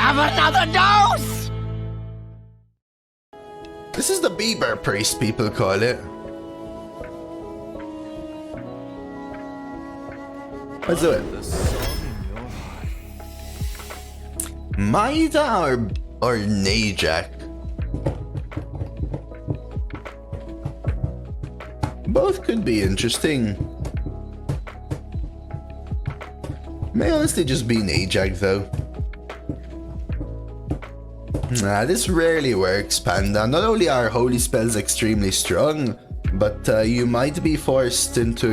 have another dose! This is the Bieber priest, people call it. Let's do it. Maida or Najak? Both could be interesting. May honestly just be Najak though. Nah, this rarely works, Panda. Not only are holy spells extremely strong, but you're likely to be forced into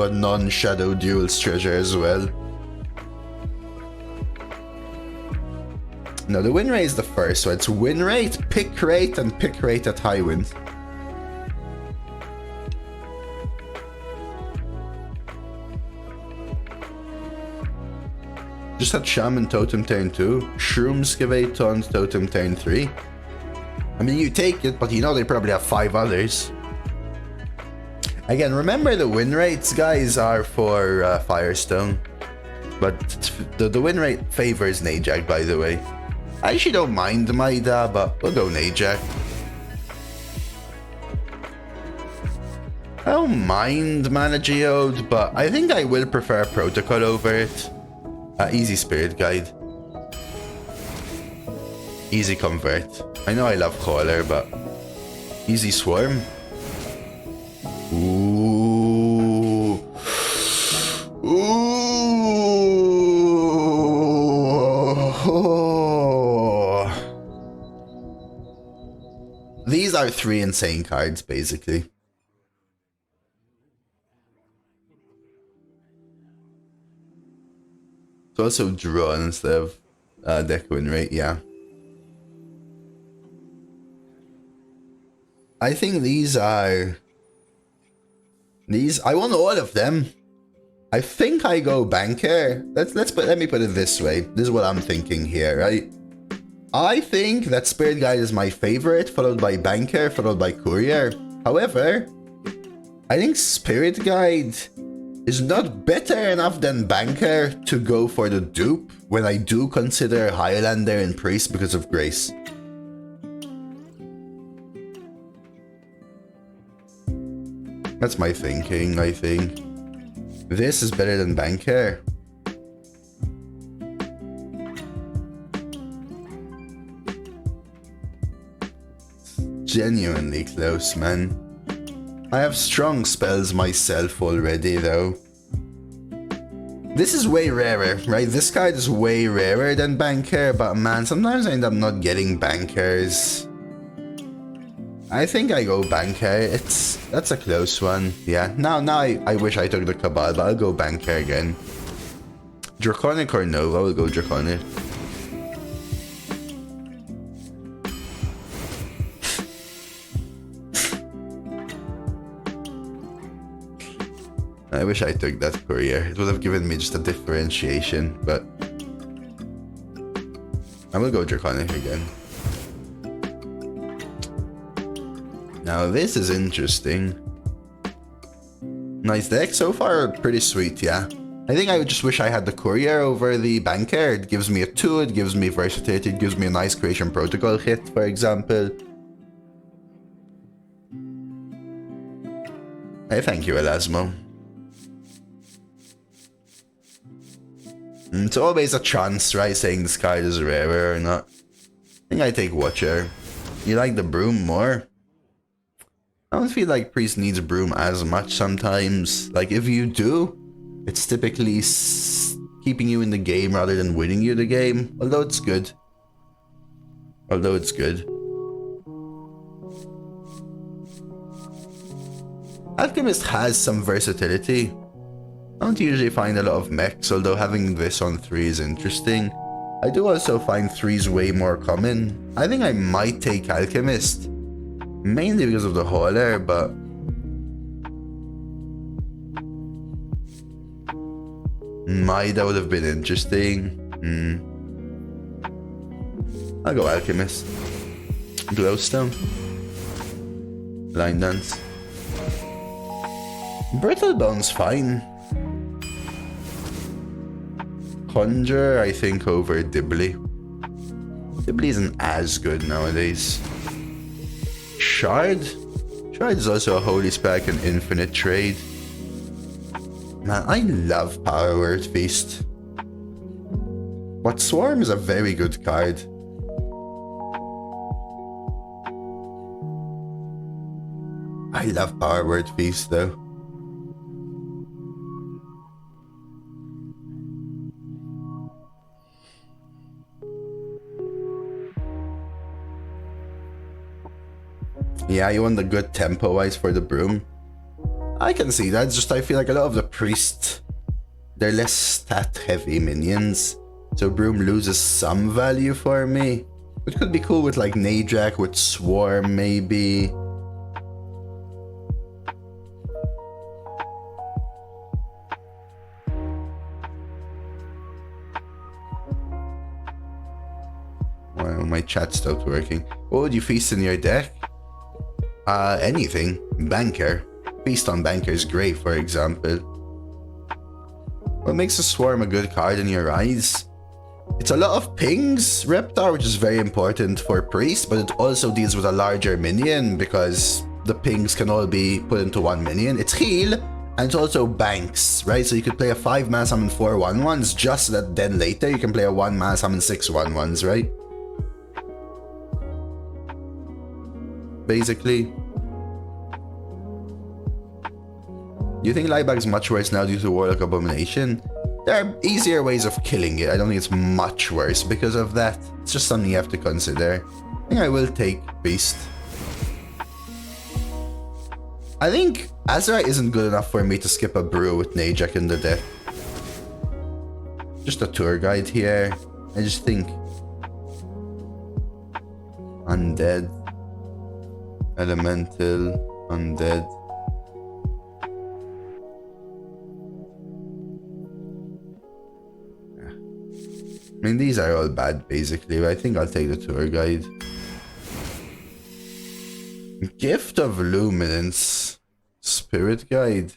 a non-shadow duel's treasure as well. No, the win rate is the first, so it's win rate, pick rate, and pick rate at high win. Just had Shaman Totem turn 2, Shroomskavate Taunt Totem turn 3. I mean, you take it, but you know they probably have 5 others. Again, remember the win rates, guys, are for Firestone. But the win rate favors Najak, by the way. I actually don't mind Maida, but we'll go Najak. I don't mind Mana Geode, but I think I will prefer Protocol over it. Easy Spirit Guide. Easy Convert. I know I love Caller, but easy Swarm. Ooh. Ooh. These are 3 insane cards, basically. It's also draw instead of deck win rate, yeah. I think I want all of them. I think I go Banker. Let me put it this way. This is what I'm thinking here, right? I think that Spirit Guide is my favorite, followed by Banker, followed by Courier. However, I think Spirit Guide is not better enough than Banker to go for the dupe when I do consider Highlander and Priest because of Grace. That's my thinking, I think. This is better than Banker. Genuinely close, man. I have strong spells myself already, though. This is way rarer, right? This card is way rarer than Banker, but man, sometimes I end up not getting Bankers. I think I go Banker. That's a close one. Yeah, now I wish I took the Cabal, but I'll go Banker again. Draconic or Nova? I will go Draconic. I wish I took that Courier. It would have given me just a differentiation, but I will go Draconic again. Now this is interesting. Nice deck so far, pretty sweet, yeah. I think I just wish I had the Courier over the Banker. It gives me a 2, it gives me versatility, it gives me a nice Creation Protocol hit, for example. Hey, thank you, Elasmo. It's always a chance, right, saying this card is rarer or not. I think I take Watcher. You like the Broom more? I don't feel like Priest needs Broom as much sometimes. Like, if you do, it's typically keeping you in the game rather than winning you the game. Although it's good. Alchemist has some versatility. I don't usually find a lot of mechs, although having this on 3 is interesting. I do also find 3s way more common. I think I might take Alchemist. Mainly because of the Hauler, but that would have been interesting. I'll go Alchemist. Glowstone. Line Dance. Brittlebone's fine. Conjure, I think, over Dibley. Dibley isn't as good nowadays. Shard? Shard is also a holy spell I can infinite trade. Man, I love Power Word Feast. What Swarm is a very good card. I love Power Word Feast though. Yeah, you want the good tempo-wise for the Broom. I can see that, just I feel like a lot of the Priests, they're less stat-heavy minions, so Broom loses some value for me. It could be cool with like Najak, with Swarm maybe. Wow, my chat stopped working. What would you feast in your deck? Anything. Banker. Feast on Banker is great, for example. What makes a Swarm a good card in your eyes? It's a lot of pings, Reptar, which is very important for Priest, but it also deals with a larger minion because the pings can all be put into one minion. It's heal, and it's also banks, right? So you could play a 5-mana summon 4 1/1s, just that then later you can play a 1-mana summon 6 1/1s, right? Basically. Do you think Liebag's much worse now due to Warlock Abomination? There are easier ways of killing it. I don't think it's much worse because of that. It's just something you have to consider. I think I will take Beast. I think Azra isn't good enough for me to skip a Brew with Najak in the deck. Just a tour guide here. I just think Undead, Elemental, Undead. I mean, these are all bad, basically, but I think I'll take the tour guide. Gift of Luminance. Spirit Guide.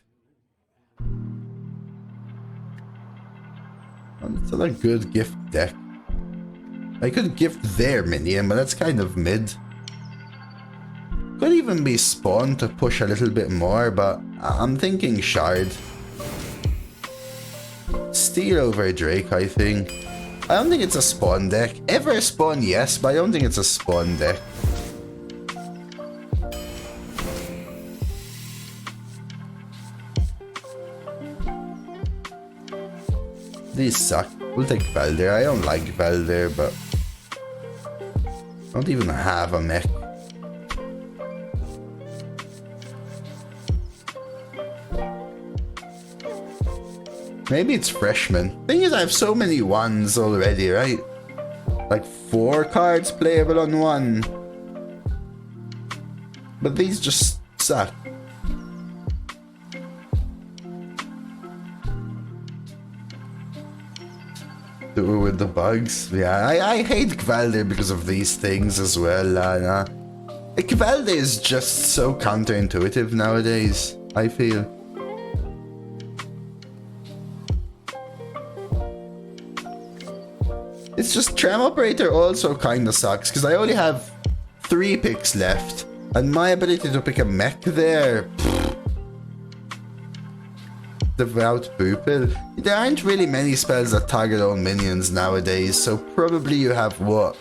Well, it's not a good gift deck. I could gift their minion, but that's kind of mid. Could even be Spawn to push a little bit more, but I'm thinking Shard. Steal over Drake, I think. I don't think it's a Spawn deck. Ever Spawn, yes, but I don't think it's a Spawn deck. These suck. We'll take Velder. I don't like Velder, but I don't even have a mech. Maybe it's Freshman. Thing is, I have so many ones already, right? Like 4 cards playable on one. But these just suck. With the bugs. Yeah, I hate Gvaldir because of these things as well. Gvaldir is just so counterintuitive nowadays, I feel. It's just Tram Operator also kinda sucks, because I only have 3 picks left, and my ability to pick a mech there... Devout Pupil. There aren't really many spells that target all minions nowadays, so probably you have, what,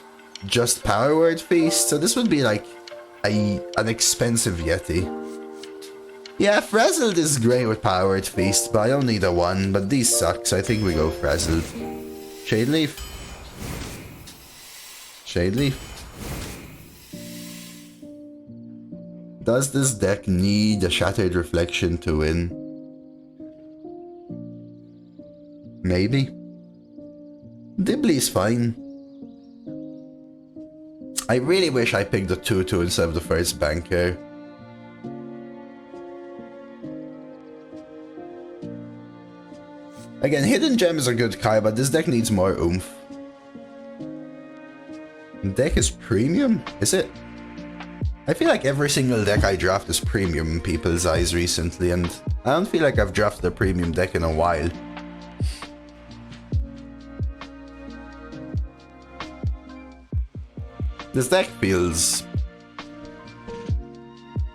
just Power Word Feast? So this would be like an expensive Yeti. Yeah, Frazzled is great with Power Word Feast, but I don't need a 1, but these suck, so I think we go Frazzled. Shadeleaf? Shadeleaf? Does this deck need a Shattered Reflection to win? Maybe. Dibley's fine. I really wish I picked the 2-2 instead of the first banker. Again, Hidden Gem is a good card, but this deck needs more oomph. Deck is premium? Is it? I feel like every single deck I draft is premium in people's eyes recently, and I don't feel like I've drafted a premium deck in a while. This deck feels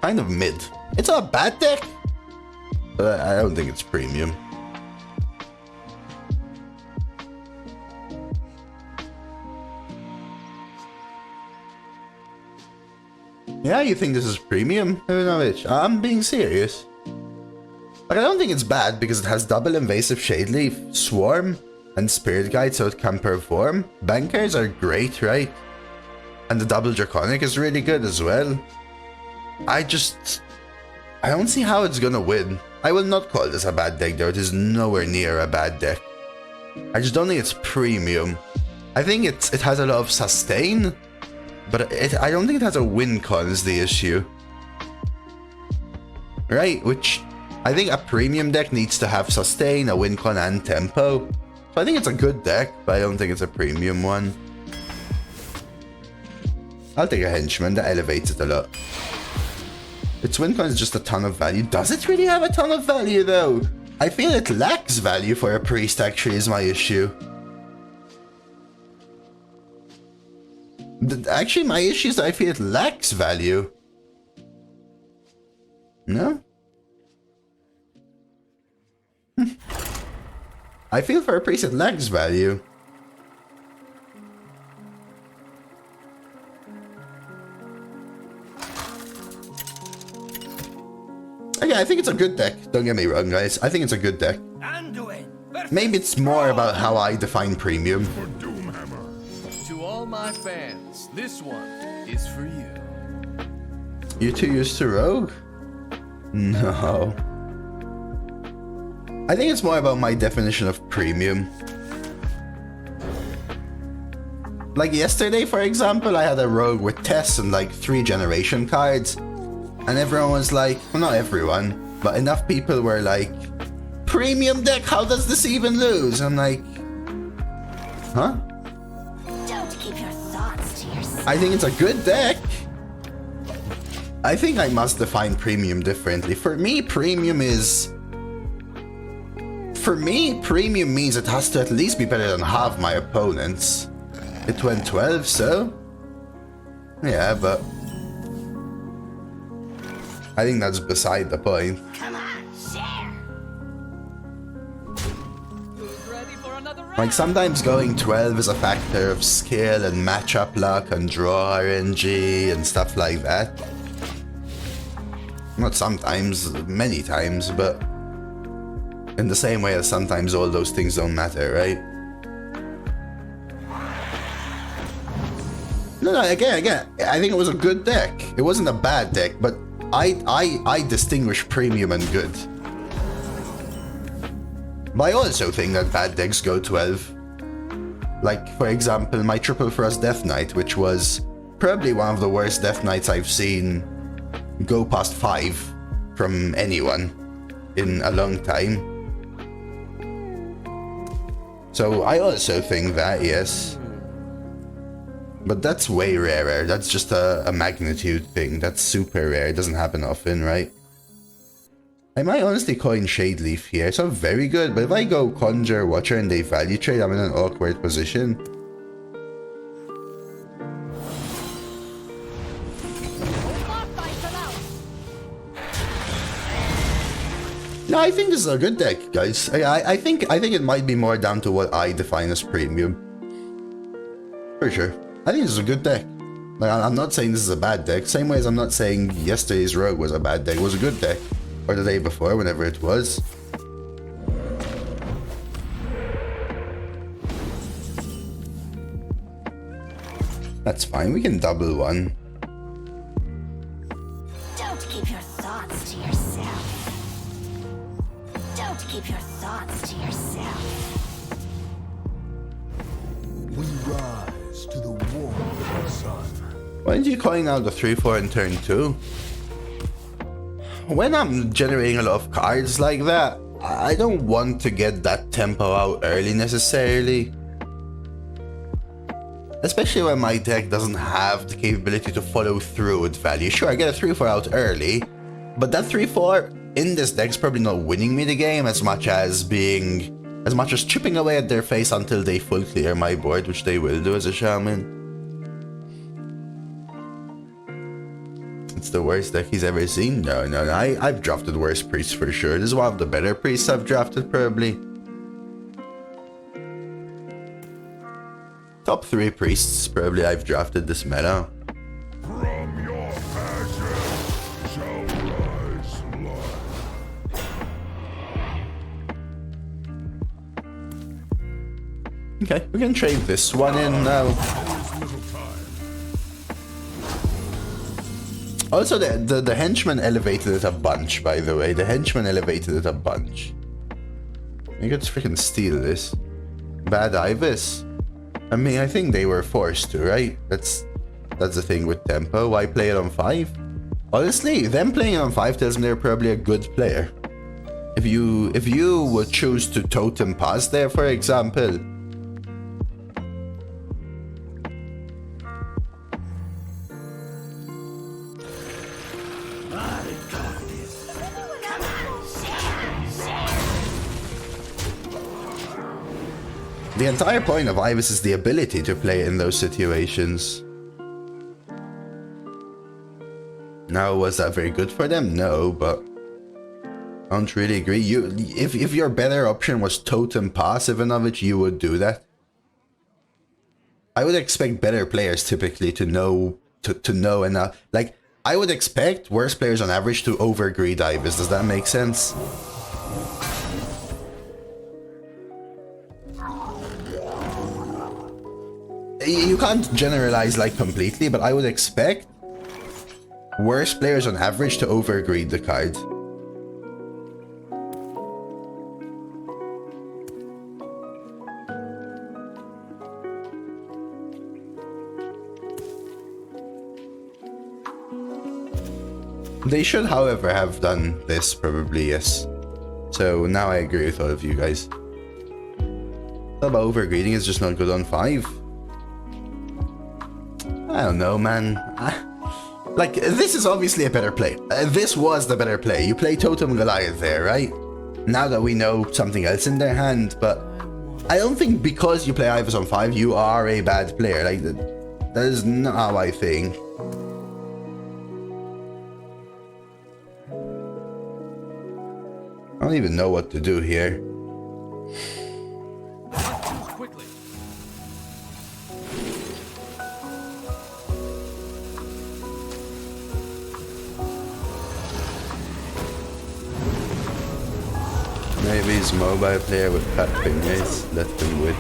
kind of mid. It's not a bad deck, but I don't think it's premium. Yeah, you think this is premium? I'm being serious. Like, I don't think it's bad because it has double invasive Shadeleaf, Swarm, and Spirit Guide, so it can perform. Bankers are great, right? And the double Draconic is really good as well. I don't see how it's gonna win. I will not call this a bad deck though, it is nowhere near a bad deck. I just don't think it's premium. I think it has a lot of sustain, but I don't think it has a win con is the issue. Right, which I think a premium deck needs to have sustain, a win con, and tempo. So I think it's a good deck, but I don't think it's a premium one. I'll take a henchman, that elevates it a lot. Its win con is just a ton of value. Does it really have a ton of value though? I feel it lacks value for a priest actually is my issue. Actually, my issue is that I feel it lacks value. No? I feel for a priest it lacks value. Okay, I think it's a good deck. Don't get me wrong, guys. I think it's a good deck. Maybe it's more about how I define premium. To all my fans, this one is for you. You too used to Rogue? No. I think it's more about my definition of premium. Like yesterday, for example, I had a Rogue with Tess and like 3 generation cards. And everyone was like, well, not everyone, but enough people were like, premium deck, how does this even lose? I'm like, huh? Don't keep your thoughts to yourself. I think it's a good deck. I think I must define premium differently. For me, premium means it has to at least be better than half my opponents. It went 12, so? Yeah, but I think that's beside the point. Come on, share. Ready for another round? Like, sometimes going 12 is a factor of skill and matchup luck and draw RNG and stuff like that. Not sometimes, many times, but in the same way as sometimes all those things don't matter, right? No, again, I think it was a good deck. It wasn't a bad deck, but I distinguish premium and good. But I also think that bad decks go 12. Like, for example, my Triple Frost Death Knight, which was probably one of the worst Death Knights I've seen go past 5 from anyone in a long time. So I also think that, yes. But that's way rarer. That's just a magnitude thing. That's super rare. It doesn't happen often, right? I might honestly coin Shadeleaf here. It's not very good, but if I go Conjure, Watcher, and they value trade, I'm in an awkward position. No, I think this is a good deck, guys. I think it might be more down to what I define as premium. For sure. I think this is a good deck. Like, I'm not saying this is a bad deck. Same way as I'm not saying yesterday's Rogue was a bad deck. It was a good deck. Or the day before, whenever it was. That's fine. We can double one. Don't keep your thoughts to yourself. Don't keep your thoughts to yourself. We rise to the warmth of the sun. Why did you coin out the 3-4 in turn 2? When I'm generating a lot of cards like that, I don't want to get that tempo out early necessarily. Especially when my deck doesn't have the capability to follow through with value. Sure, I get a 3-4 out early, but that 3-4 in this deck's probably not winning me the game as much as chipping away at their face until they full clear my board, which they will do as a shaman. it's the worst deck he's ever seen. No, no, no. I've drafted worse priests for sure. This is one of the better priests I've drafted, probably. Top 3 priests, probably I've drafted this meta. From your ashes shall rise life. Okay, we can trade this one in now. Also, the henchman elevated it a bunch, by the way. The henchman elevated it a bunch. You could freaking steal this. Bad Ibis. I mean, I think they were forced to, right? That's the thing with tempo. Why play it on 5? Honestly, them playing it on 5 tells me they're probably a good player. If you would choose to totem pass there, for example. The entire point of Ibis is the ability to play in those situations. Now, was that very good for them? No, but I don't really agree. If your better option was totem pass Ivanovic, you would do that. I would expect better players typically to know enough. Like, I would expect worse players on average to overgreed Ibis. Does that make sense? You can't generalize like completely, but I would expect worse players on average to overgreed the card. They should, however, have done this, probably, yes. So now I agree with all of you guys. About overgreeding is just not good on 5. I don't know, man. Like, this is obviously a better play. This was the better play. You play Totem Goliath there, right? Now that we know something else in their hand, but I don't think because you play Ibis on 5, you are a bad player. Like, that is not how I think. I don't even know what to do here. Quickly. Maybe he's a mobile player with fat fingers. Let him win.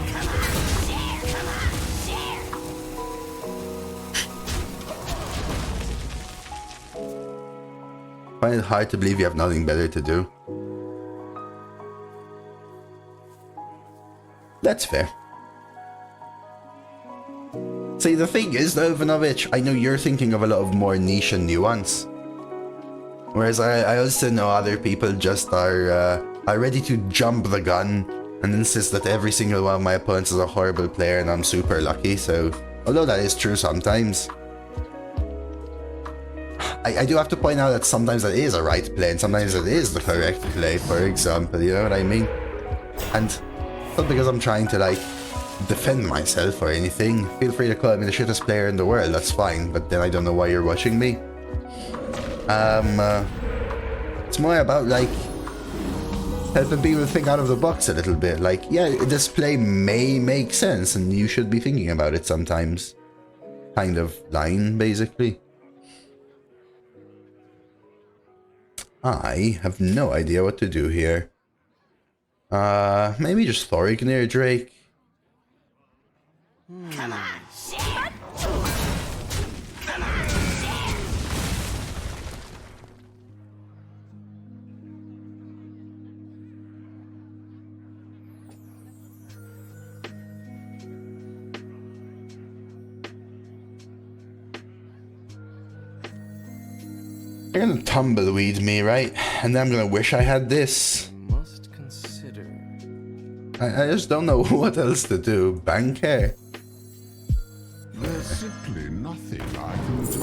Find it hard to believe you have nothing better to do. That's fair. See, the thing is, though, Ivanovic, I know you're thinking of a lot of more niche and nuance. Whereas I also know other people just are ready to jump the gun and insist that every single one of my opponents is a horrible player and I'm super lucky, so... Although that is true sometimes. I do have to point out that sometimes that is a right play and sometimes that is the correct play, for example, you know what I mean? And... not because I'm trying to, like, defend myself or anything. Feel free to call me the shittest player in the world, that's fine. But then I don't know why you're watching me. It's more about, like, helping people think out of the box a little bit. Like, yeah, this play may make sense and you should be thinking about it sometimes. Kind of line, basically. I have no idea what to do here. Maybe just Thorignir Drake. Come on, share. Come on, share. They're gonna tumbleweed me, right? And then I'm gonna wish I had this. Must consider. I just don't know what else to do. Bank here. There's simply nothing I can do.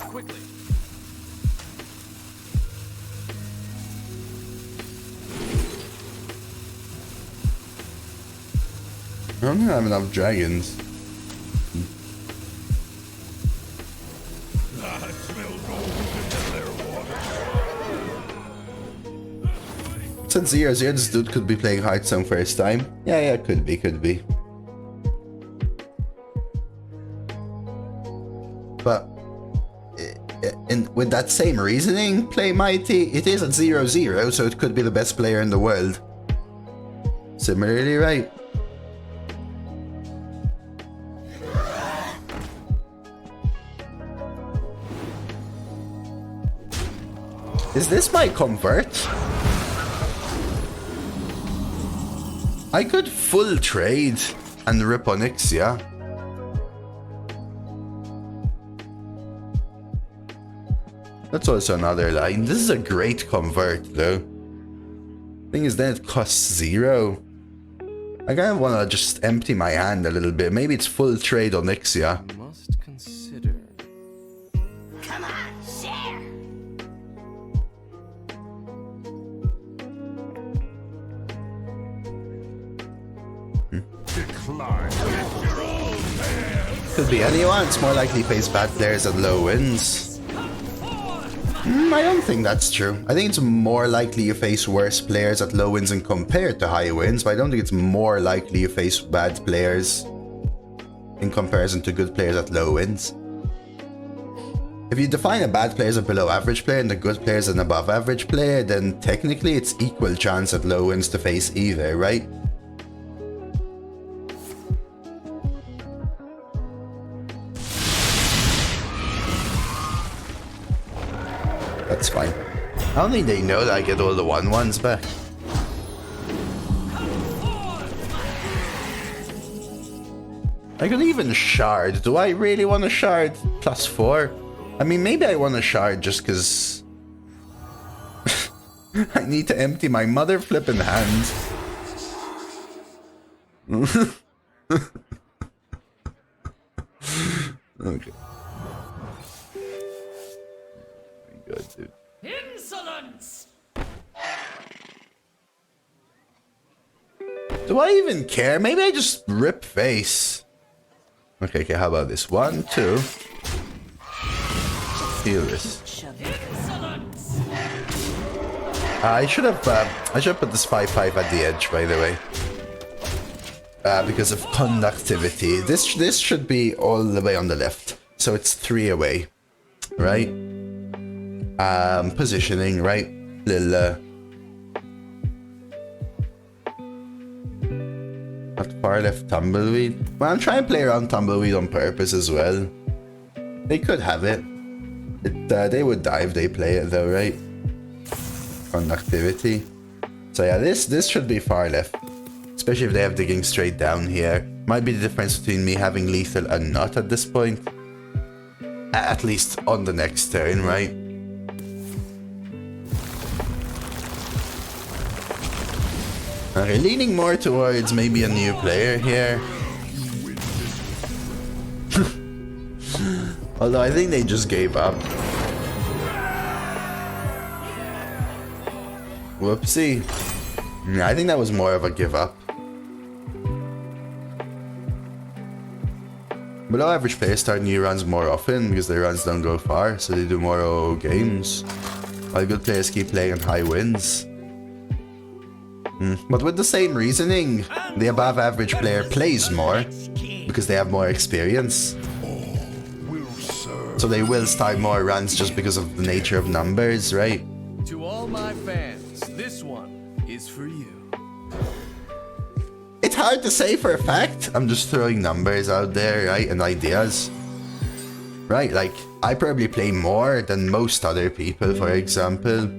Quickly. I don't have enough dragons. That smells all at 0-0, this dude could be playing Hearthstone first time. Yeah, could be. But with that same reasoning, play Mighty, it is at 0-0, so it could be the best player in the world. Similarly, right? Is this my convert? I could full trade and rip Onyxia. That's also another line. This is a great convert though. Thing is, then it costs 0. I kind of want to just empty my hand a little bit. Maybe it's full trade Onyxia. Must consider. Come on, share. Decline. Could be anyone. It's more likely he plays bad players at low wins. I don't think that's true. I think it's more likely you face worse players at low wins and compared to high wins, but I don't think it's more likely you face bad players in comparison to good players at low wins. If you define a bad player as a below average player and a good player as an above average player, then technically it's equal chance at low wins to face either, right? That's fine. I don't think they know that I get all the 1/1s back. I could even shard. Do I really want to shard +4? I mean, maybe I want to shard just because I need to empty my mother flipping hand. Okay. Good, dude. Insolence! Do I even care? Maybe I just rip face. Okay, how about this? 1, 2. Heal this. Insolence! I should have put this 5/5 at the edge, by the way. Because of conductivity. This should be all the way on the left. So it's 3 away. Right? Positioning, right? Little, at far left Tumbleweed. Well, I'm trying to play around Tumbleweed on purpose as well. They could have it. They would die if they play it though, right? Conductivity. So yeah, this should be far left. Especially if they have digging straight down here. Might be the difference between me having lethal and not at this point. At least on the next turn, right? Okay, leaning more towards maybe a new player here. Although I think they just gave up. Whoopsie. Yeah, I think that was more of a give up. Below average players start new runs more often because their runs don't go far, so they do more OO games. While good players keep playing on high wins. But with the same reasoning, the above average player plays more because they have more experience. So they will start more runs just because of the nature of numbers, right? To all my fans, this one is for you. It's hard to say for a fact. I'm just throwing numbers out there, right? And ideas. Right, like, I probably play more than most other people, for example.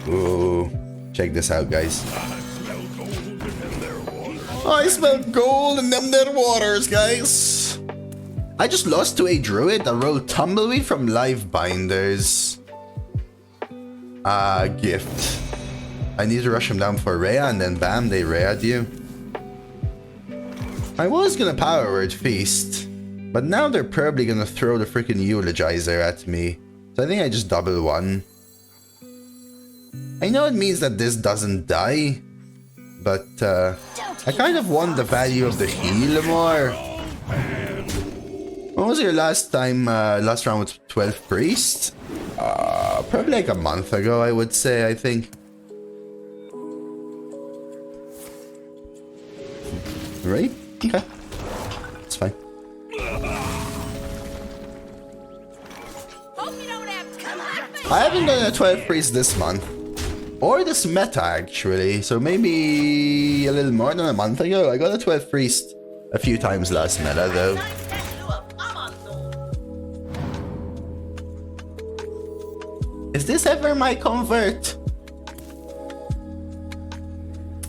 Ooh, check this out, guys. I smell gold in them there waters, guys. I just lost to a druid that rolled Tumbleweed from Live Binders. Gift. I need to rush him down for Rhea, and then bam, they Rhea'd you. I was gonna Power Word Feast, but now they're probably gonna throw the freaking Eulogizer at me. So I think I just double one. I know it means that this doesn't die, but I kind of want the value of the heal more. Oh, was your last round with 12 Priest? Probably like a month ago, I would say, I think. Right? Okay. It's fine. I haven't done a 12 Priest this month. Or this meta, actually. So maybe a little more than a month ago. I got a 12 Priest a few times last meta, though. Is this ever my convert?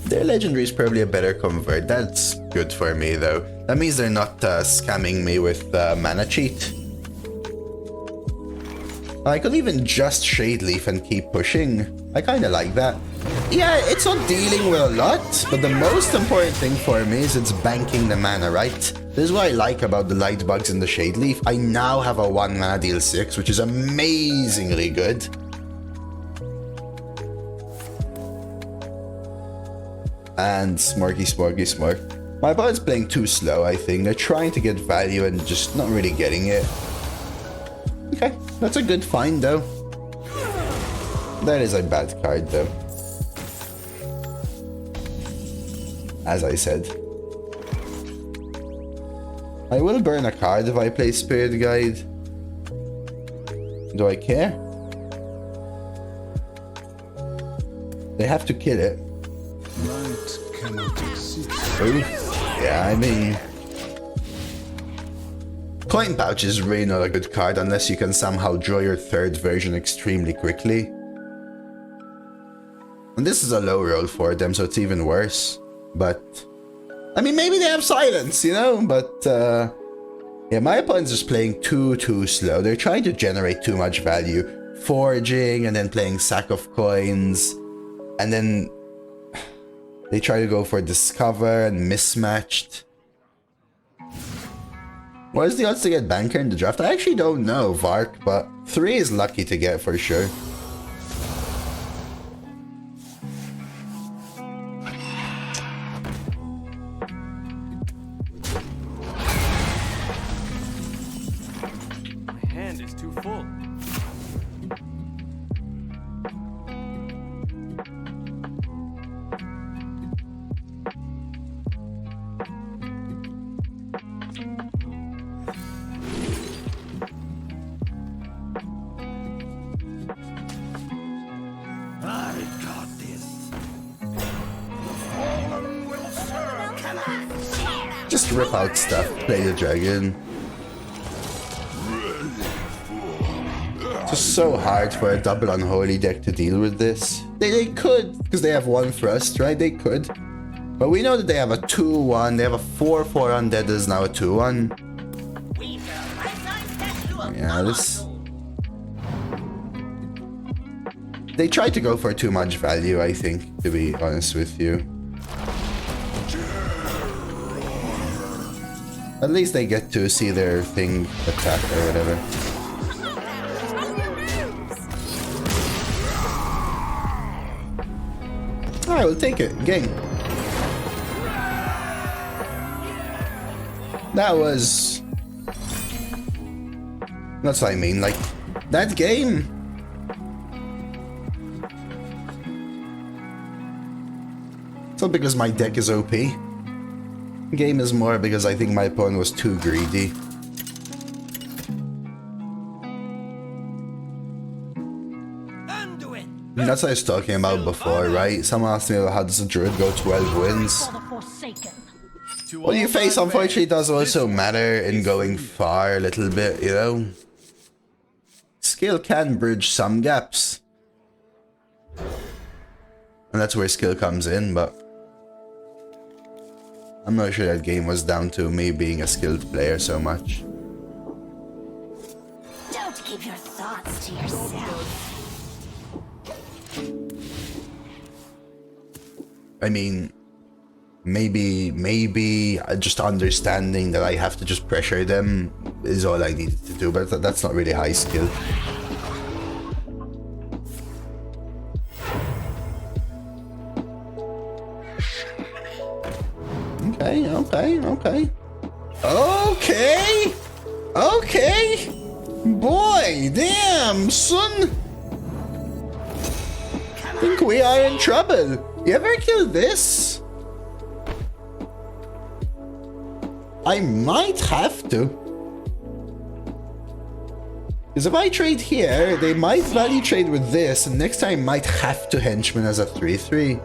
Their legendary is probably a better convert. That's good for me, though. That means they're not scamming me with mana cheat. I could even just Shade Leaf and keep pushing. I kinda like that. Yeah, it's not dealing with a lot, but the most important thing for me is it's banking the mana, right? This is what I like about the Light Bugs and the Shade Leaf. I now have a 1 mana deal 6, which is amazingly good. And Smorky. My opponent's playing too slow, I think. They're trying to get value and just not really getting it. Okay, that's a good find, though. That is a bad card, though. As I said. I will burn a card if I play Spirit Guide. Do I care? They have to kill it. Light cannot exist. Oof. Yeah, I mean... Coin Pouch is really not a good card unless you can somehow draw your third version extremely quickly. And this is a low roll for them, so it's even worse. But... I mean, maybe they have silence, you know? But, yeah, my opponent's just playing too slow. They're trying to generate too much value. Foraging, and then playing Sack of Coins. And then... they try to go for Discover and Mismatched. What is the odds to get Banker in the draft? I actually don't know, Vark, but 3 is lucky to get for sure. My hand is too full. Just rip out stuff, play the dragon. It's just so hard for a double unholy deck to deal with this. They could, because they have 1 thrust, right? They could. But we know that they have a 2-1, they have a 4-4 undead, there's now a 2-1. Yeah, this... They tried to go for too much value, I think, to be honest with you. At least they get to see their thing attack or whatever. Alright, we'll take it. Game. That was... That's what I mean, like, that game... It's not because my deck is OP. Game is more because I think my opponent was too greedy. That's what I was talking about before, right? Someone asked me how does a druid go 12 wins? Well, your face unfortunately does also matter in going far a little bit, you know? Skill can bridge some gaps. And that's where skill comes in, but... I'm not sure that game was down to me being a skilled player so much. Don't keep your thoughts to yourself. I mean, maybe just understanding that I have to just pressure them is all I needed to do, but that's not really high skill. Okay. Okay. Boy, damn, son. I think we are in trouble. You ever kill this? I might have to. Because if I trade here, they might value trade with this, and next time I might have to henchman as a 3-3.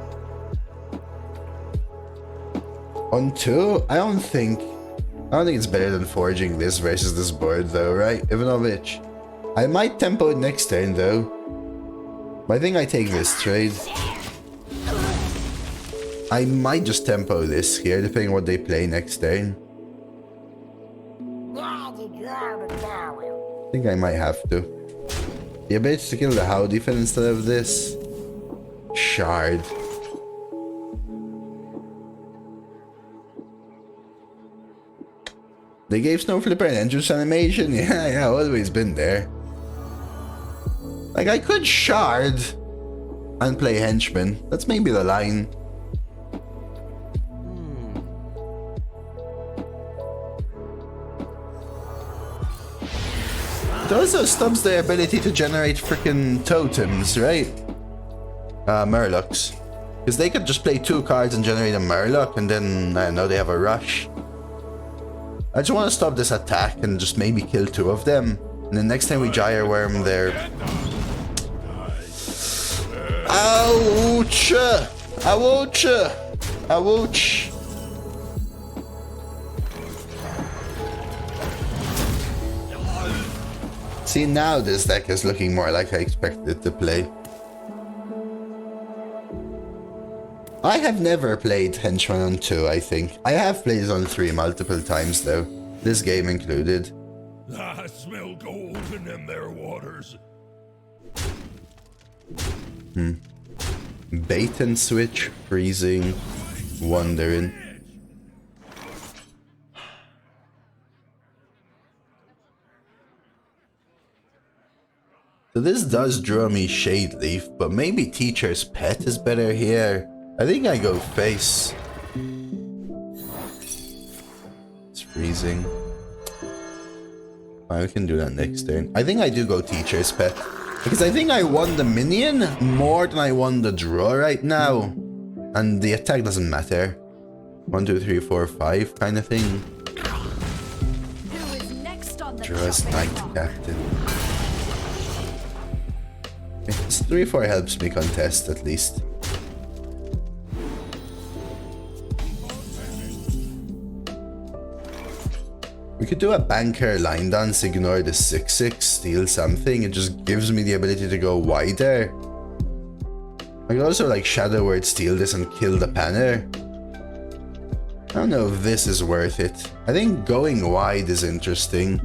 On 2, I don't think it's better than forging this versus this board though, right? Ivanovich. I might tempo it next turn though. But I think I take this trade. I might just tempo this here, depending on what they play next turn. I think I might have to. The ability to kill the How defense instead of this. Shard. They gave Snow Flipper an entrance animation. Yeah, always been there. Like, I could Shard and play Henchman. That's maybe the line. It also stops their ability to generate freaking totems, right? Murlocs. Because they could just play 2 cards and generate a Murloc, and then, I don't know, they have a rush. I just want to stop this attack and just maybe kill 2 of them. And then next time we Gyre Worm their... Ouch! Ouch! Ouch! See, now this deck is looking more like I expected it to play. I have never played Henchman on 2, I think. I have played it on 3 multiple times though. This game included. I smell gold in them there waters. Bait and switch, freezing, wandering. So this does draw me Shade Leaf, but maybe Teacher's Pet is better here. I think I go face. It's freezing. We can do that next turn. I think I do go Teacher's Pet. Because I think I won the minion more than I won the draw right now. And the attack doesn't matter. 1, 2, 3, 4, 5 kind of thing. Who is next on the Draws Knight Captain. This 3-4 helps me contest at least. We could do a banker line dance, ignore the 6-6, steal something. It just gives me the ability to go wider. I could also like Shadow Word steal this and kill the Panner. I don't know if this is worth it. I think going wide is interesting.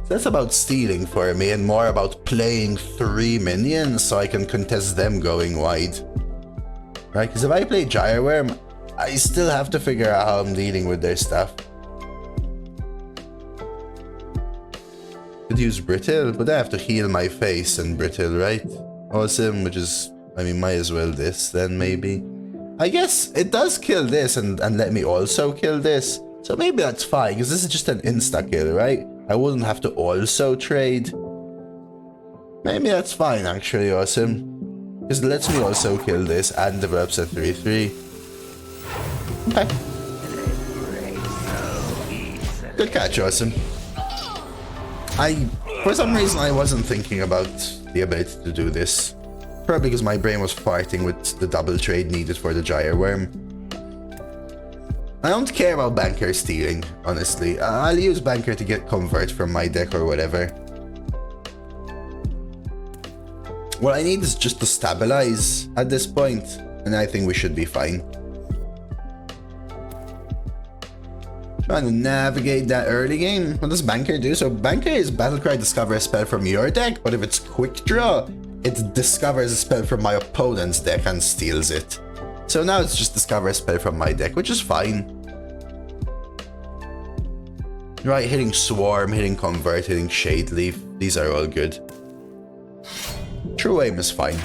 That's about stealing for me and more about playing 3 minions so I can contest them going wide. Right, because if I play Gyre Worm, I still have to figure out how I'm dealing with their stuff. Could use Brittle, but I have to heal my face and Brittle, right? Awesome, which is, I mean, might as well this then maybe. I guess it does kill this and let me also kill this. So maybe that's fine, because this is just an insta-kill, right? I wouldn't have to also trade. Maybe that's fine, actually, awesome. Because it lets me also kill this and develops a 3-3. Okay. Good catch, awesome. For some reason, I wasn't thinking about the ability to do this. Probably because my brain was farting with the double trade needed for the Gyre Worm. I don't care about Banker stealing, honestly. I'll use Banker to get Convert from my deck or whatever. What I need is just to stabilize at this point, and I think we should be fine. Trying to navigate that early game. What does Banker do? So Banker is Battlecry, discover a spell from your deck, but if it's Quick Draw, it discovers a spell from my opponent's deck and steals it. So now it's just discover a spell from my deck, which is fine. Right, hitting Swarm, hitting Convert, hitting Shade Leaf, these are all good. True Aim is fine.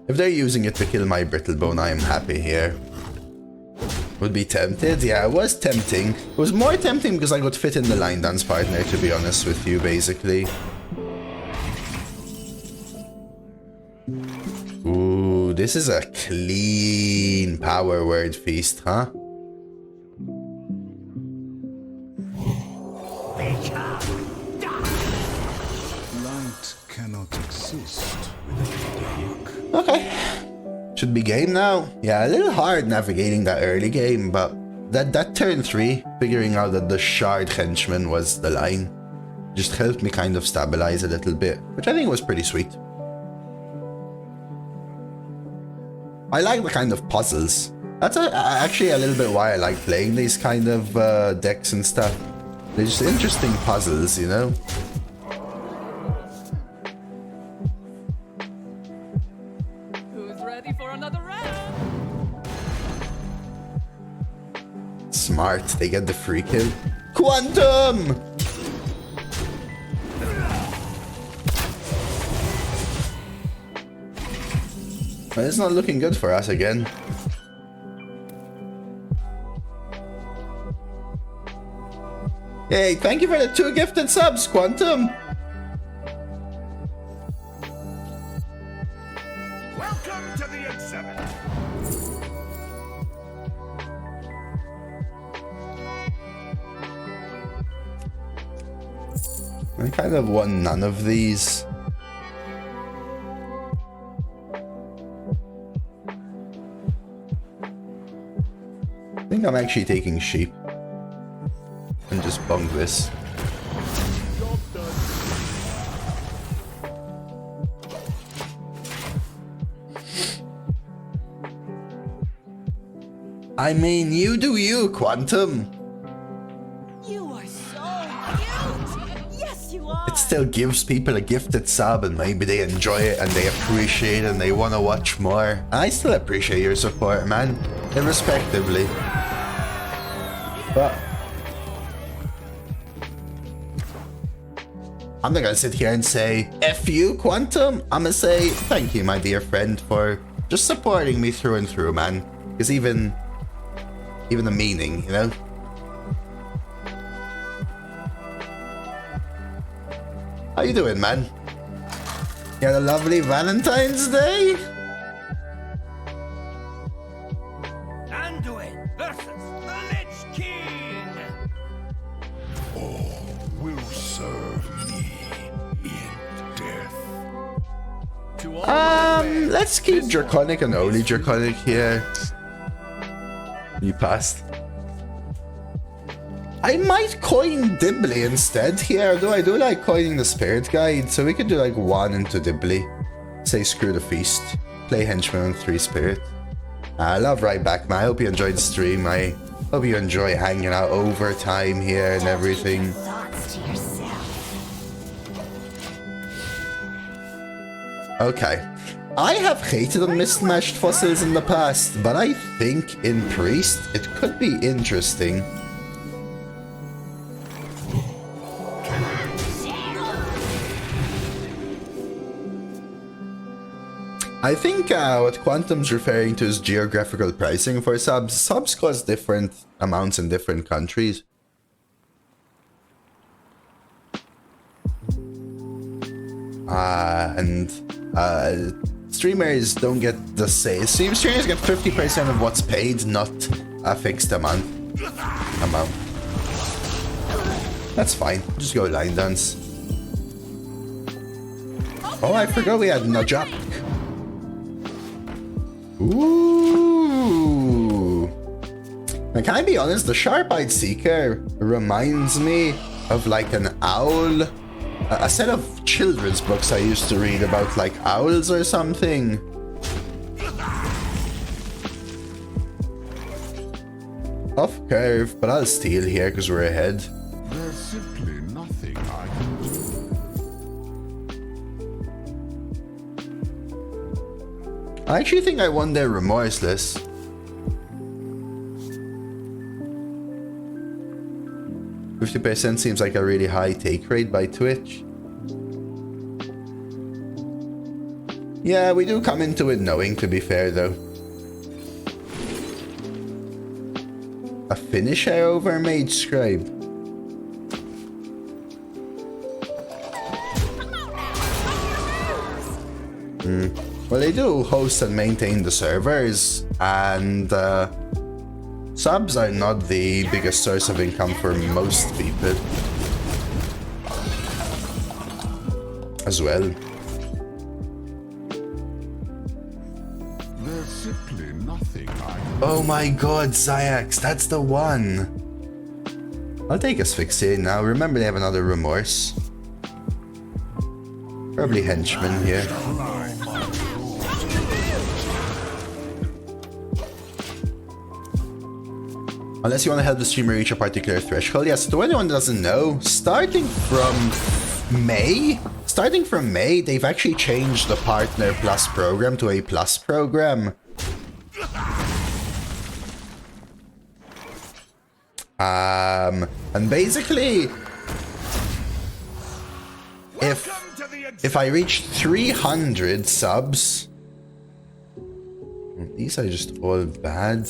If they're using it to kill my Brittlebone, I am happy here. Would be tempted. Yeah, it was tempting. It was more tempting because I could fit in the line dance partner, to be honest with you, basically. Ooh, this is a clean power word feast, huh? Light cannot exist without dark. Okay. Should be game now. Yeah, a little hard navigating that early game, but that turn 3, figuring out that the shard henchman was the line, just helped me kind of stabilize a little bit, which I think was pretty sweet. I like the kind of puzzles. That's actually a little bit why I like playing these kind of decks and stuff. They're just interesting puzzles, you know? Who's ready for another round? Smart, they get the free kill. Quantum! But it's not looking good for us again. Hey, thank you for the 2 gifted subs, Quantum! Welcome to the exhibit. I kind of won none of these. I think I'm actually taking sheep. And just bung this. I mean, you do you, Quantum. You are so cute. Yes, you are. It still gives people a gifted sub and maybe they enjoy it and they appreciate it and they want to watch more. I still appreciate your support, man. Irrespectively. But I'm not gonna sit here and say, F you, Quantum. I'm gonna say, thank you, my dear friend, for just supporting me through and through, man. Because even the meaning, you know? How you doing, man? You had a lovely Valentine's Day? Anduin versus the Lich King. All will serve me in death. To all my fans, Let's keep this Draconic and one only is for Draconic here. You passed. I might coin Dibley instead here, though I do like coining the Spirit Guide, so we could do like 1 into Dibley. Say screw the feast. Play Henchman on 3 Spirit. I love right back, man. I hope you enjoyed the stream. I hope you enjoy hanging out over time here and everything. Thoughts to yourself. Okay. I have hated on mismatched fossils in the past, but I think in Priest it could be interesting. I think what Quantum's referring to is geographical pricing for subs. Subs cost different amounts in different countries. Streamers don't get the same. Streamers get 50% of what's paid, not a fixed amount. That's fine. Just go line dance. Oh, I forgot we had nudge up. Ooh. Now, can I be honest? The Sharp-Eyed Seeker reminds me of like an owl. A set of children's books I used to read about like owls or something. Off curve, but I'll steal here because we're ahead. There's simply nothing I can do. I actually think I won there remorseless. %50 seems like a really high take rate by Twitch. Yeah, we do come into it knowing, to be fair, though. a finisher over Mage Scribe. Well, they do host and maintain the servers, and subs are not the biggest source of income for most people as well. There's simply nothing I Oh my god, Zayax, that's the one! I'll take Asphyxiate now. Remember, they have another Remorse. Probably Henchman here. Unless you want to help the streamer reach a particular threshold. Yes, to anyone that doesn't know, starting from May, they've actually changed the Partner Plus program to a Plus program. And basically, if I reach 300 subs, these are just all bad.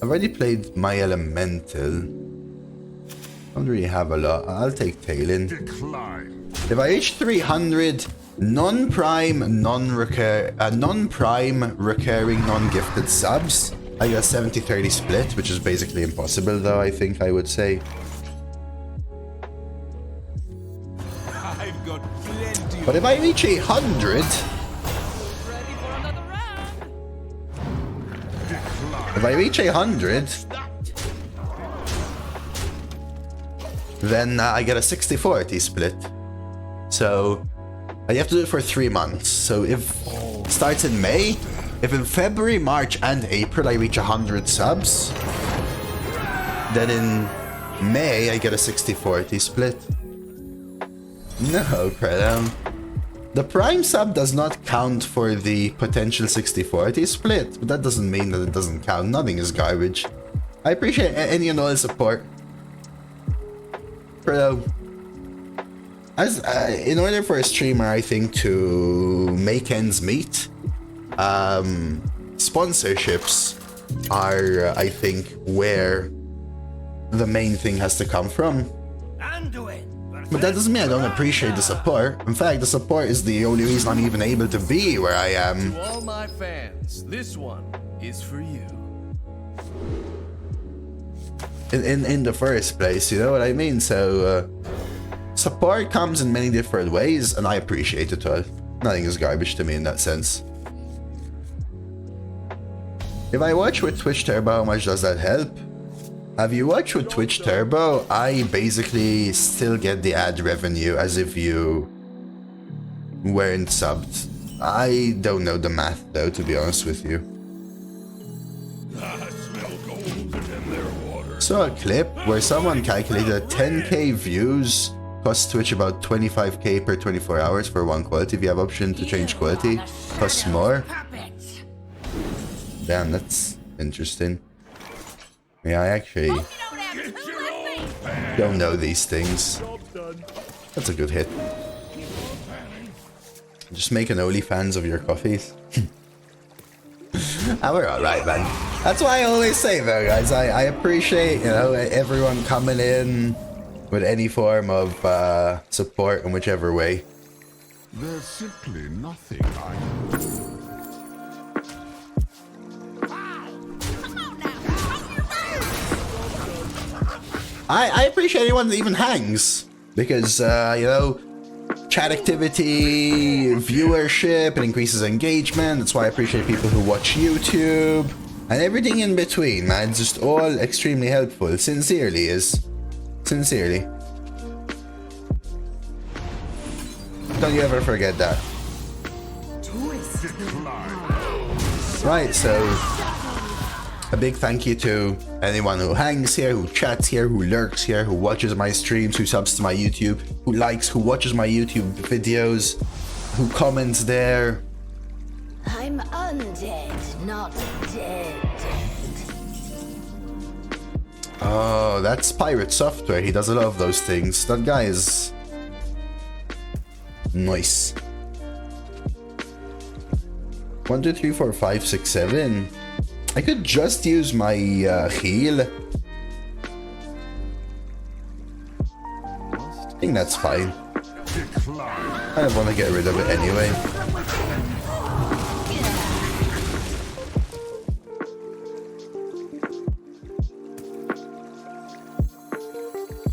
I've already played my Elemental. Don't really have a lot. I'll take Talon. decline. If I reach 300 non-prime, non-prime, recurring, non-gifted subs, I got a 70-30 split, which is basically impossible, though, I think I would say. I've got plenty. But if I reach 100, Ready for another round? if I reach 100, then I get a 60-40 split. So I have to do it for 3 months. So if it starts in May, if in February, March, and April I reach 100 subs, then in May I get a 60-40 split. No, Predam. The Prime sub does not count for the potential 60-40 split, but that doesn't mean that it doesn't count. Nothing is garbage. I appreciate any and all support. Predam. As in order for a streamer, I think, to make ends meet, sponsorships are, I think, where the main thing has to come from. But that doesn't mean I don't appreciate the support. In fact, the support is the only reason I'm even able to be where I am. To all my fans, this one is for you. In the first place, you know what I mean? So, support comes in many different ways, and I appreciate it all. Nothing is garbage to me in that sense. If I watch with Twitch Turbo, how much does that help? Have you watched with Twitch Turbo? I basically still get the ad revenue as if you weren't subbed. I don't know the math though, to be honest with you. Saw a clip where someone calculated that 10k views costs Twitch about 25k per 24 hours for one quality. If you have option to change quality, costs more. Damn, that's interesting. Yeah, I actually don't know these things. That's a good hit. Just make an OnlyFans of your coffees. We're alright, man. That's why I always say though, guys, I appreciate, you know, everyone coming in with any form of support in whichever way. There's simply nothing I can do. I appreciate anyone that even hangs, because, you know, chat activity, viewership, it increases engagement. That's why I appreciate people who watch YouTube, and everything in between, man. It's just all extremely helpful. Sincerely is. Sincerely. Don't you ever forget that. Right, so a big thank you to anyone who hangs here, who chats here, who lurks here, who watches my streams, who subs to my YouTube, who likes, who watches my YouTube videos, who comments there. I'm undead, not dead. Oh, that's Pirate Software. He does a lot of those things. That guy is nice. 1, 2, 3, 4, 5, 6, 7. I could just use my heal think that's fine. I don't want to get rid of it anyway.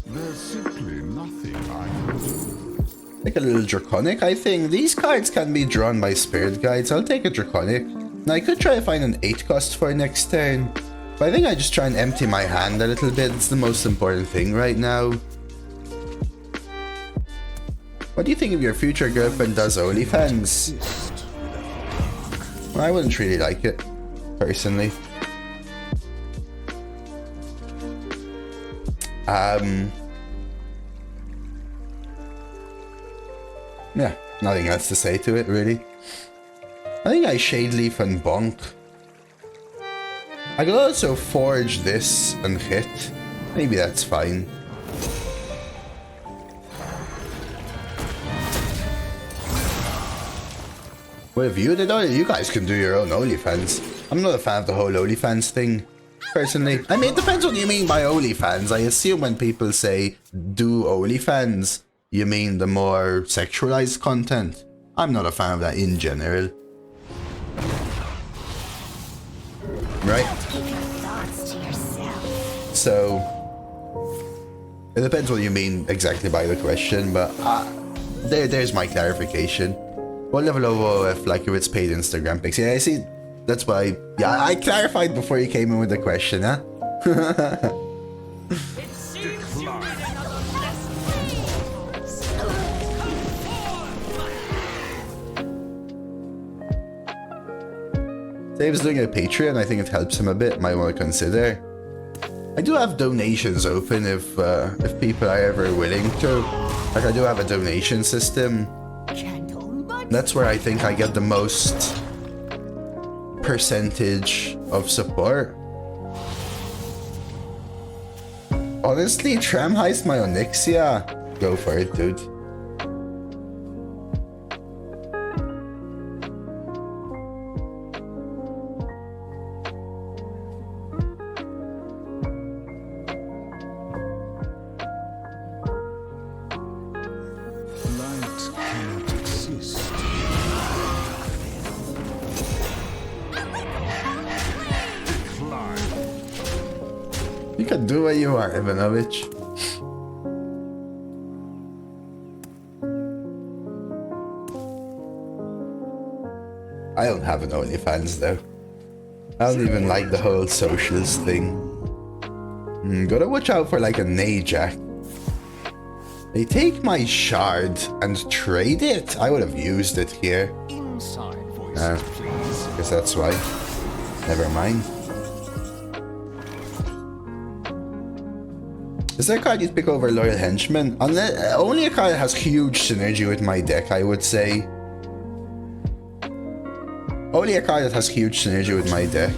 There's simply nothing I can do. Like a little draconic, I think. These cards can be drawn by spirit guides. I'll take a draconic. Now, I could try to find an 8 cost for next turn. But I think I just try and empty my hand a little bit. It's the most important thing right now. What do you think if your future girlfriend does OnlyFans? Well, I wouldn't really like it, personally. Yeah, nothing else to say to it, really. I think I Shade Leaf and Bonk. I could also forge this and hit. Maybe that's fine. Well, if you did all, you guys can do your own OnlyFans. I'm not a fan of the whole OnlyFans thing, personally. I mean, it depends what you mean by OnlyFans. I assume when people say do OnlyFans, you mean the more sexualized content. I'm not a fan of that in general. Right? Keep your thoughts to yourself. So, it depends what you mean exactly by the question, but there's my clarification. What level of OF, like if it's paid Instagram pics? Yeah, I see. That's why. Yeah, I clarified before you came in with the question, huh? It seems you need another lesson. Dave's doing a Patreon. I think it helps him a bit. Might want to consider. I do have donations open if people are ever willing to. Like I do have a donation system. That's where I think I get the most percentage of support. Honestly, Tram Heist my Onyxia. Go for it, dude. You can do what you are, Ivanovich. I don't have an OnlyFans though. I don't even like the whole socials thing. Gotta watch out for like a Najak. They take my shard and trade it? I would have used it here. Inside voices, please. Guess that's why. Never mind. Is there a card you'd pick over Loyal Henchman? Only a card that has huge synergy with my deck, I would say. Only a card that has huge synergy with my deck.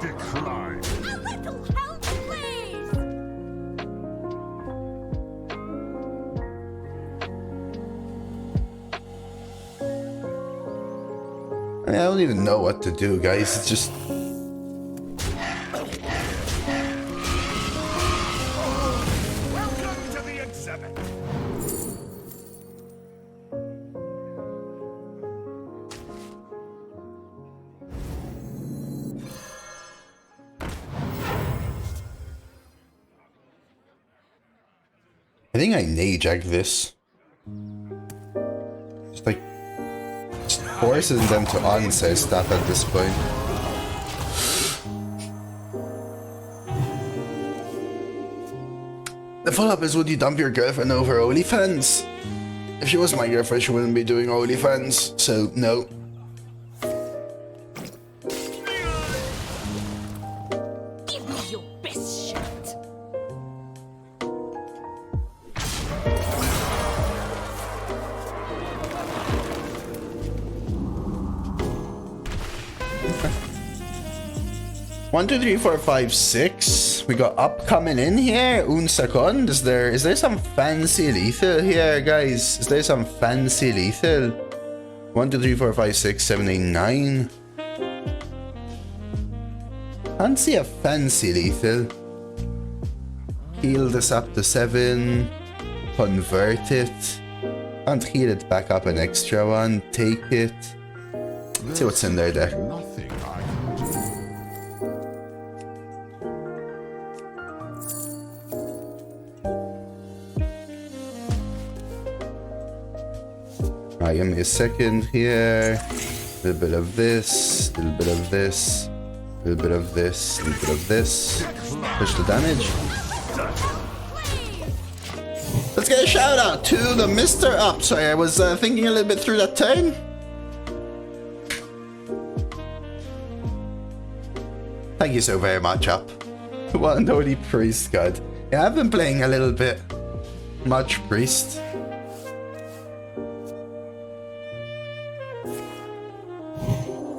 Decline. A little help, please. I mean, I don't even know what to do, guys. It's just... Welcome to the exhibit. I think I Najak this. Just like... just forcing them to answer stuff at this point. The follow-up is, would you dump your girlfriend over OnlyFans? If she was my girlfriend, she wouldn't be doing OnlyFans, so no. Give me your best shot. One, two, three, four, five, six. We got up coming in here. Un second. Is there some fancy lethal here, guys? Is there some fancy lethal? 1, 2, 3, 4, 5, 6, 7, 8, 9. Fancy a fancy lethal. Heal this up to 7. convert it. Can't heal it back up an extra one. Take it. Let's see what's in there. Nothing I can do. Alright, give me a second here. A little bit of this, a little bit of this, a little bit of this, a little bit of this. Push the damage. Let's get a shout out to the Mr. Up. Sorry, I was thinking a little bit through that turn. Thank you so very much, Up. One and only Priest God. Yeah, I've been playing a little bit. Much Priest.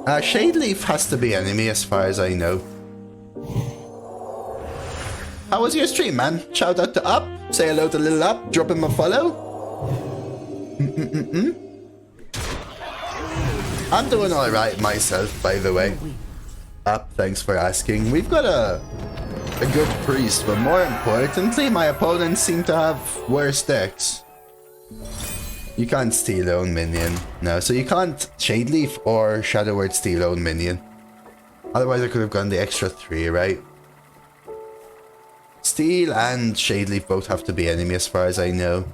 Shadeleaf has to be enemy as far as I know. How was your stream, man? Shout out to Up. Say hello to Little Up. Drop him a follow. I'm doing alright myself, by the way. Up, thanks for asking. We've got a good priest, but more importantly, my opponents seem to have worse decks. You can't steal own minion. No, so you can't Shadeleaf or Shadow Word steal own minion. Otherwise I could have gone the extra 3, right? Steel and Shadeleaf both have to be enemy as far as I know.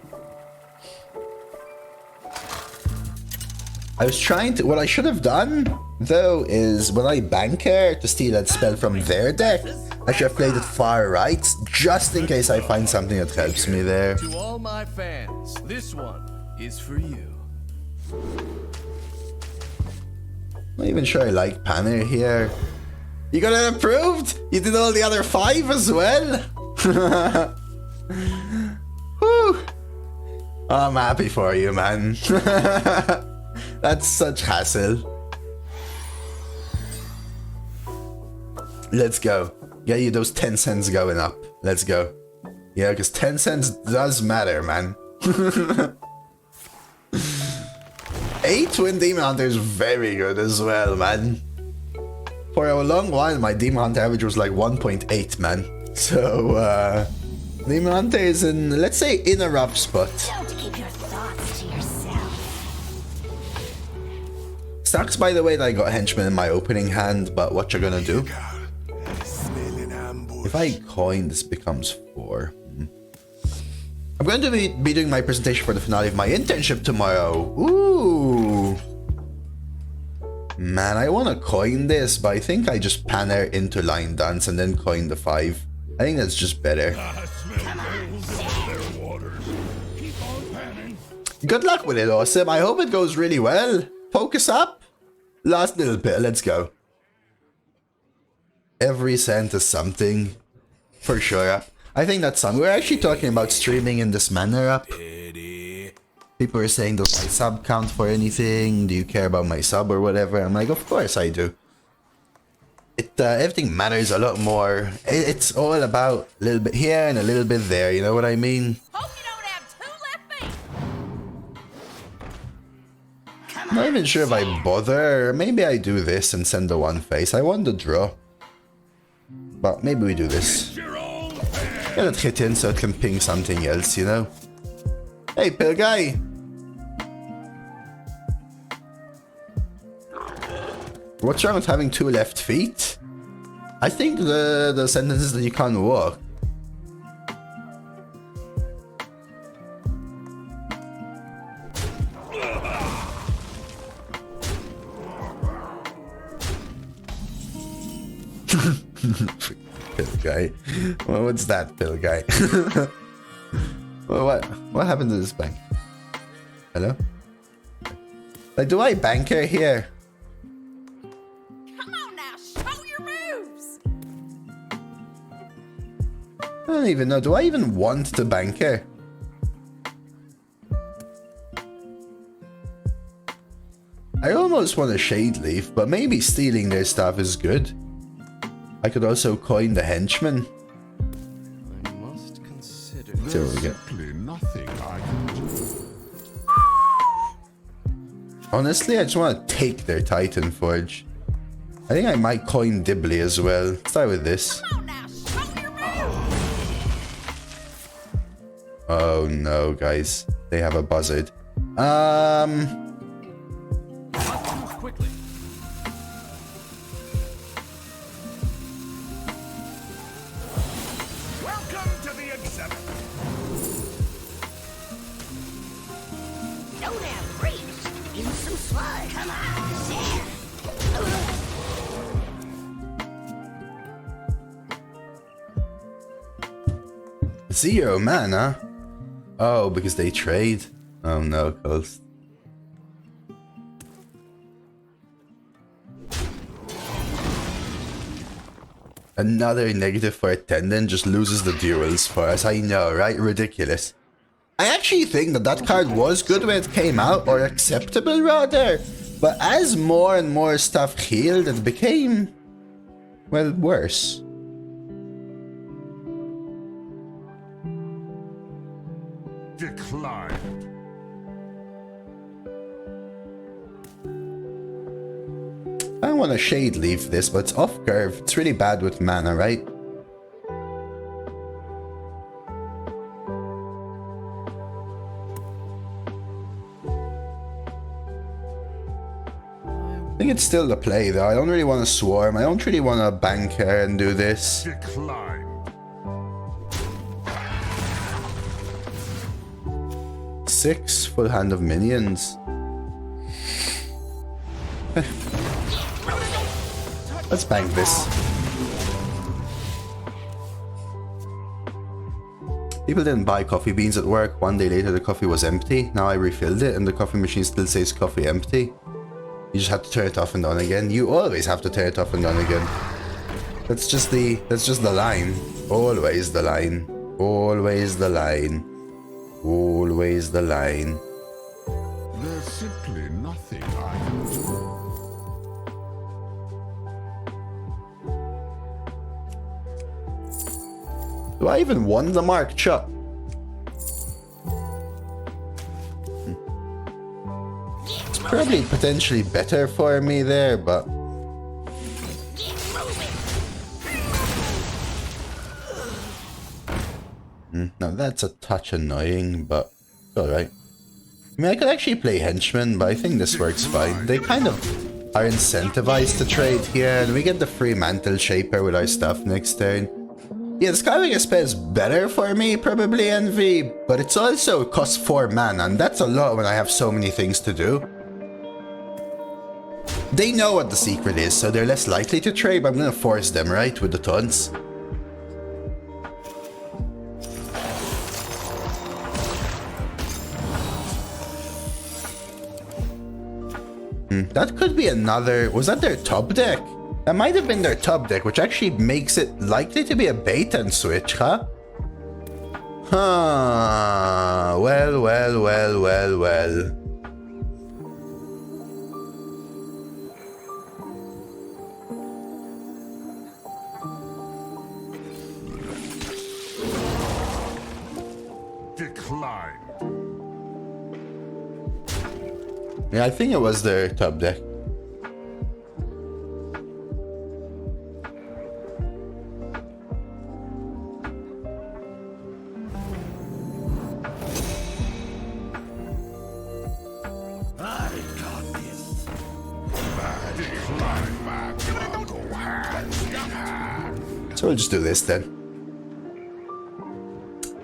I was trying to... What I should have done, though, is when I banker to steal that spell from their deck, I should have played it far right, just in case I find something that helps me there. To all my fans, this one is for you. Not even sure I like Panner here. You got it approved? You did all the other 5 as well? Whew. I'm happy for you, man. That's such hassle. Let's go. Get you those 10 cents going up. Let's go. Yeah, because 10 cents does matter, man. 8 Twin Demon Hunter is very good as well, man. For a long while, my Demon Hunter average was like 1.8, man. So, Demon Hunter is in, let's say, in a rough spot. Don't keep your thoughts to yourself. Sucks, by the way, that I got Henchman in my opening hand, but what you're gonna do? If I coin, this becomes 4. I'm going to be doing my presentation for the finale of my internship tomorrow. Ooh. Man, I want to coin this, but I think I just Panner into Line Dance and then coin the 5. I think that's just better. Good luck with it, Awesome. I hope it goes really well. Focus up. Last little bit. Let's go. Every cent is something. For sure. I think that's something. We're actually talking about streaming in this manner up. People are saying, does my sub count for anything? Do you care about my sub or whatever? I'm like, of course I do. Everything matters a lot more. It's all about a little bit here and a little bit there, you know what I mean? Hope you don't have 2 left feet. I'm not even sure if I bother. Maybe I do this and send the 1 face. I want the draw. But maybe we do this. Get it hit in so it can ping something else, you know? Hey, pill guy! What's wrong with having 2 left feet? I think the sentence is that you can't walk. Pill guy. Well, what's that, pill guy? Well, what happened to this bank? Hello? Like, do I banker here? Come on now, show your moves. I don't even know. Do I even want to banker? I almost want a Shadeleaf, but maybe stealing their stuff is good. I could also coin the henchman. I must consider. There we go. Nothing I can do. Honestly, I just want to take their Titan Forge. I think I might coin Dibley as well. Start with this. Come on now, show your moves. Oh no, guys. They have a buzzard. Quickly. Welcome to the exhibit. Don't have reach. Use some slug. Come on, share. 0 mana? Oh, because they trade? Oh no, Coast. Another negative for attendant just loses the duels for us. I know, right? Ridiculous. I actually think that that card was good when it came out, or acceptable rather. But as more and more stuff healed, it became, well, worse. Decline. I don't want to shade leaf this, but it's off curve. It's really bad with mana, right? I think it's still the play though. I don't really want to swarm. I don't really want to banker and do this. Decline. 6 full hand of minions. Let's bank this. People didn't buy coffee beans at work. One day later the coffee was empty. Now I refilled it and the coffee machine still says coffee empty. You just have to turn it off and on again. You always have to turn it off and on again. That's just the line. Always the line. Always the line. Always the line. There's simply nothing I can do. Do I even want the Mark Chuck? It's probably potentially better for me there, but... Now that's a touch annoying, but alright. I mean, I could actually play Henchman, but I think this works fine. They kind of are incentivized to trade here, and we get the free Mantle Shaper with our stuff next turn. Yeah, the Skywing SP is better for me, probably Envy, but it's also costs 4 mana, and that's a lot when I have so many things to do. They know what the secret is, so they're less likely to trade, but I'm gonna force them, right, with the taunts. That could be another... Was that their top deck? That might have been their top deck, which actually makes it likely to be a bait and switch, huh? Huh. Well, well, well, well, well. Decline. Yeah, I think it was their top deck. So we'll just do this then.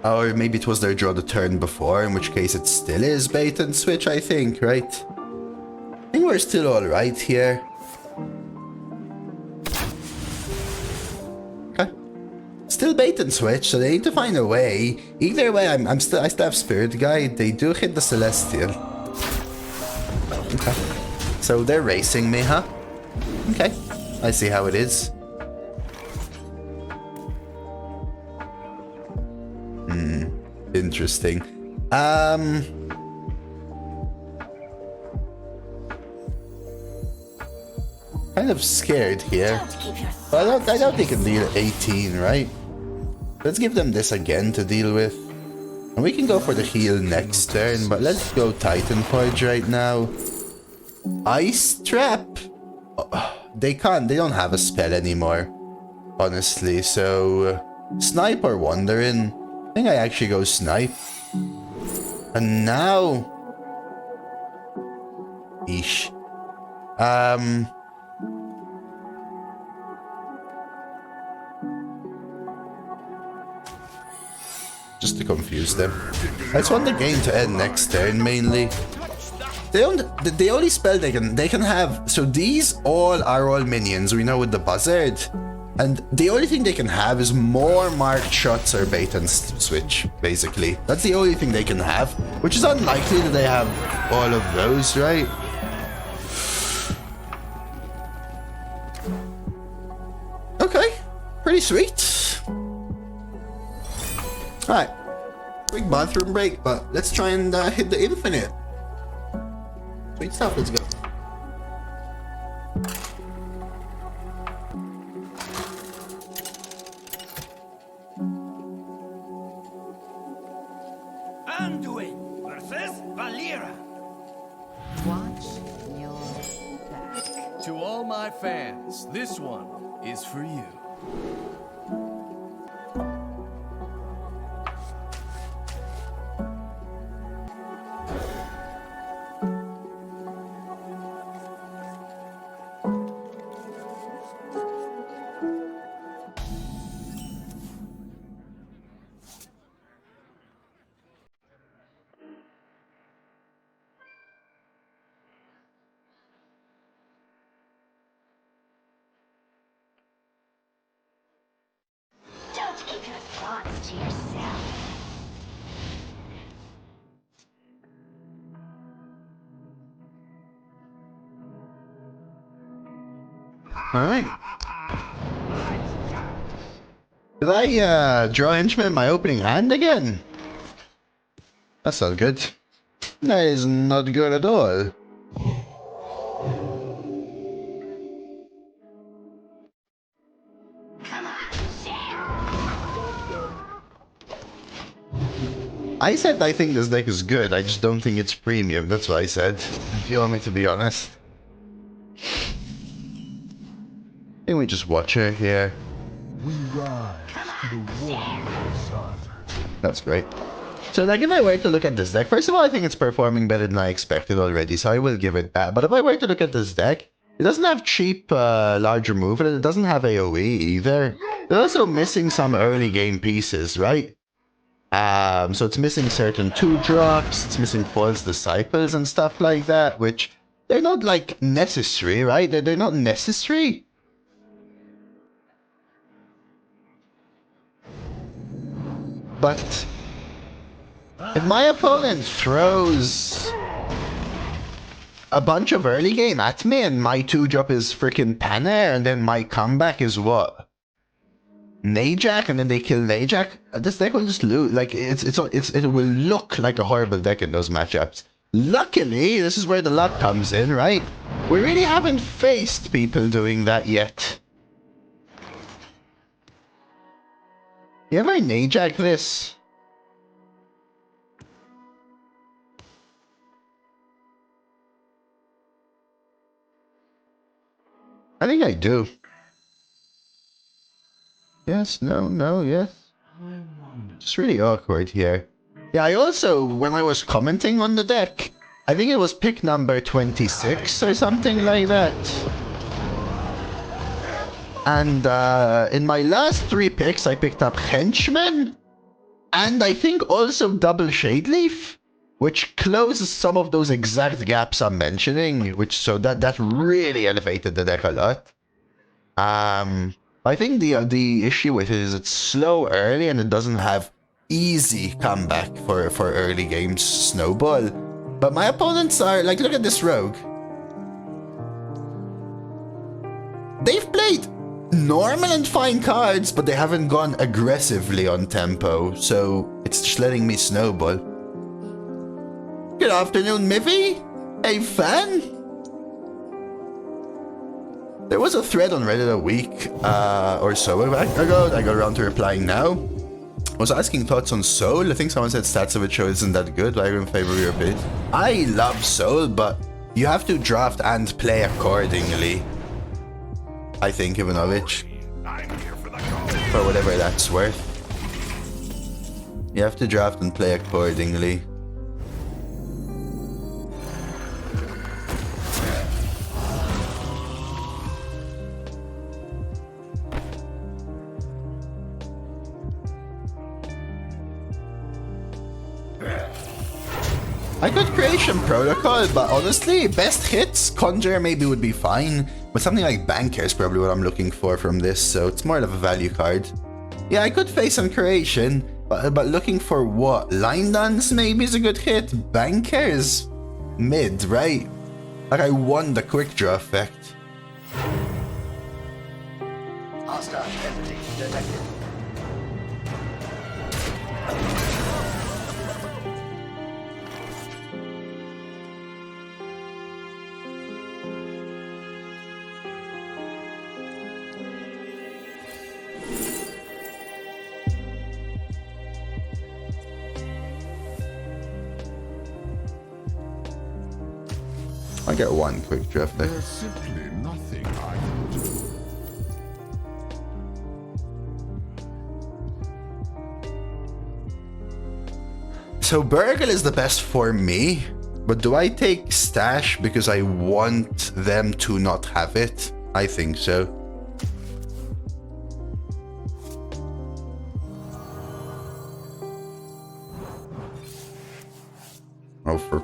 Or maybe it was their draw the turn before, in which case it still is bait and switch, I think, right? I think we're still alright here. Okay. Still bait and switch, so they need to find a way. Either way, I still have Spirit Guide. They do hit the Celestial. Okay. So they're racing me, huh? Okay. I see how it is. Interesting. Kind of scared here. But I doubt they can deal 18, right? Let's give them this again to deal with. And we can go for the heal next turn, but let's go Titan Forge right now. Ice Trap? They don't have a spell anymore, honestly, so... Snipe or Wandering? I think I actually go Snipe. And now... Eesh. Just to confuse them. I just want the game to end next turn, mainly. The only spell they can have... So these are all minions, we know, with the buzzard. And the only thing they can have is more marked shots or bait and switch, basically. That's the only thing they can have, which is unlikely that they have all of those, right? Okay, pretty sweet. Alright, quick bathroom break, but let's try and hit the infinite. Sweet stuff, let's go. Anduin versus Valera. Watch your back. To all my fans, this one is for you. Don't keep your thoughts to yourself. Alright. Did I draw henchman in my opening hand again? That's not good. That is not good at all. I said I think this deck is good, I just don't think it's premium, that's what I said, if you want me to be honest. Can we just watch her here? We rise to the warrior sun. That's great. So like if I were to look at this deck, first of all I think it's performing better than I expected already, so I will give it that. But if I were to look at this deck, it doesn't have cheap large removal, and it doesn't have AoE either. They're also missing some early game pieces, right? So it's missing certain 2-drops, it's missing false disciples and stuff like that, which they're not like necessary, right? They're not necessary. But if my opponent throws a bunch of early game at me and my 2-drop is freaking Panair and then my comeback is what? Najak, and then they kill Najak, this deck will just lose. Like it will look like a horrible deck in those matchups. Luckily, this is where the luck comes in, right? We really haven't faced people doing that yet. You ever Najak this? I think I do. Yes, no, no, yes. It's really awkward here. Yeah, I also, when I was commenting on the deck, I think it was pick number 26 or something like that. And in my last 3 picks, I picked up Henchman, and I think also Double Shade Leaf, which closes some of those exact gaps I'm mentioning, so that really elevated the deck a lot. I think the issue with it is it's slow early and it doesn't have easy comeback for early games snowball. But my opponents are like, look at this rogue. They've played normal and fine cards, but they haven't gone aggressively on tempo, so it's just letting me snowball. Good afternoon, Miffy. Hey, fan. There was a thread on Reddit a week or so ago. I got around to replying now. I was asking thoughts on Soul. I think someone said stats of it show isn't that good, but I'm in favor of your opinion. I love Soul, but you have to draft and play accordingly. I think, Ivanovich. I'm here for the For whatever that's worth. You have to draft and play accordingly. I got Creation Protocol, but honestly, best hits, Conjure maybe would be fine, but something like Banker is probably what I'm looking for from this, so it's more of a value card. Yeah, I could face some Creation, but looking for what? Line Dance maybe is a good hit. Banker is mid, right? Like I won the quick draw effect. Hostile entity detected. I get one quick draw effect. There's simply nothing I can do. So Burgle is the best for me, but do I take Stash because I want them to not have it? I think so. Oh, for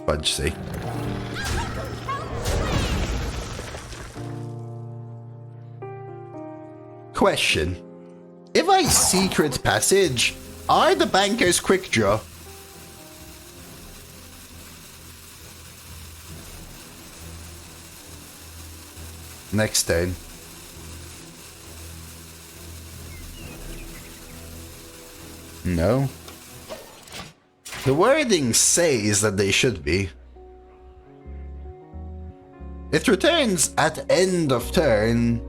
fudge's sake. Question. If I Secret Passage, are the Bankers quick draw? Next turn. No. The wording says that they should be. It returns at end of turn.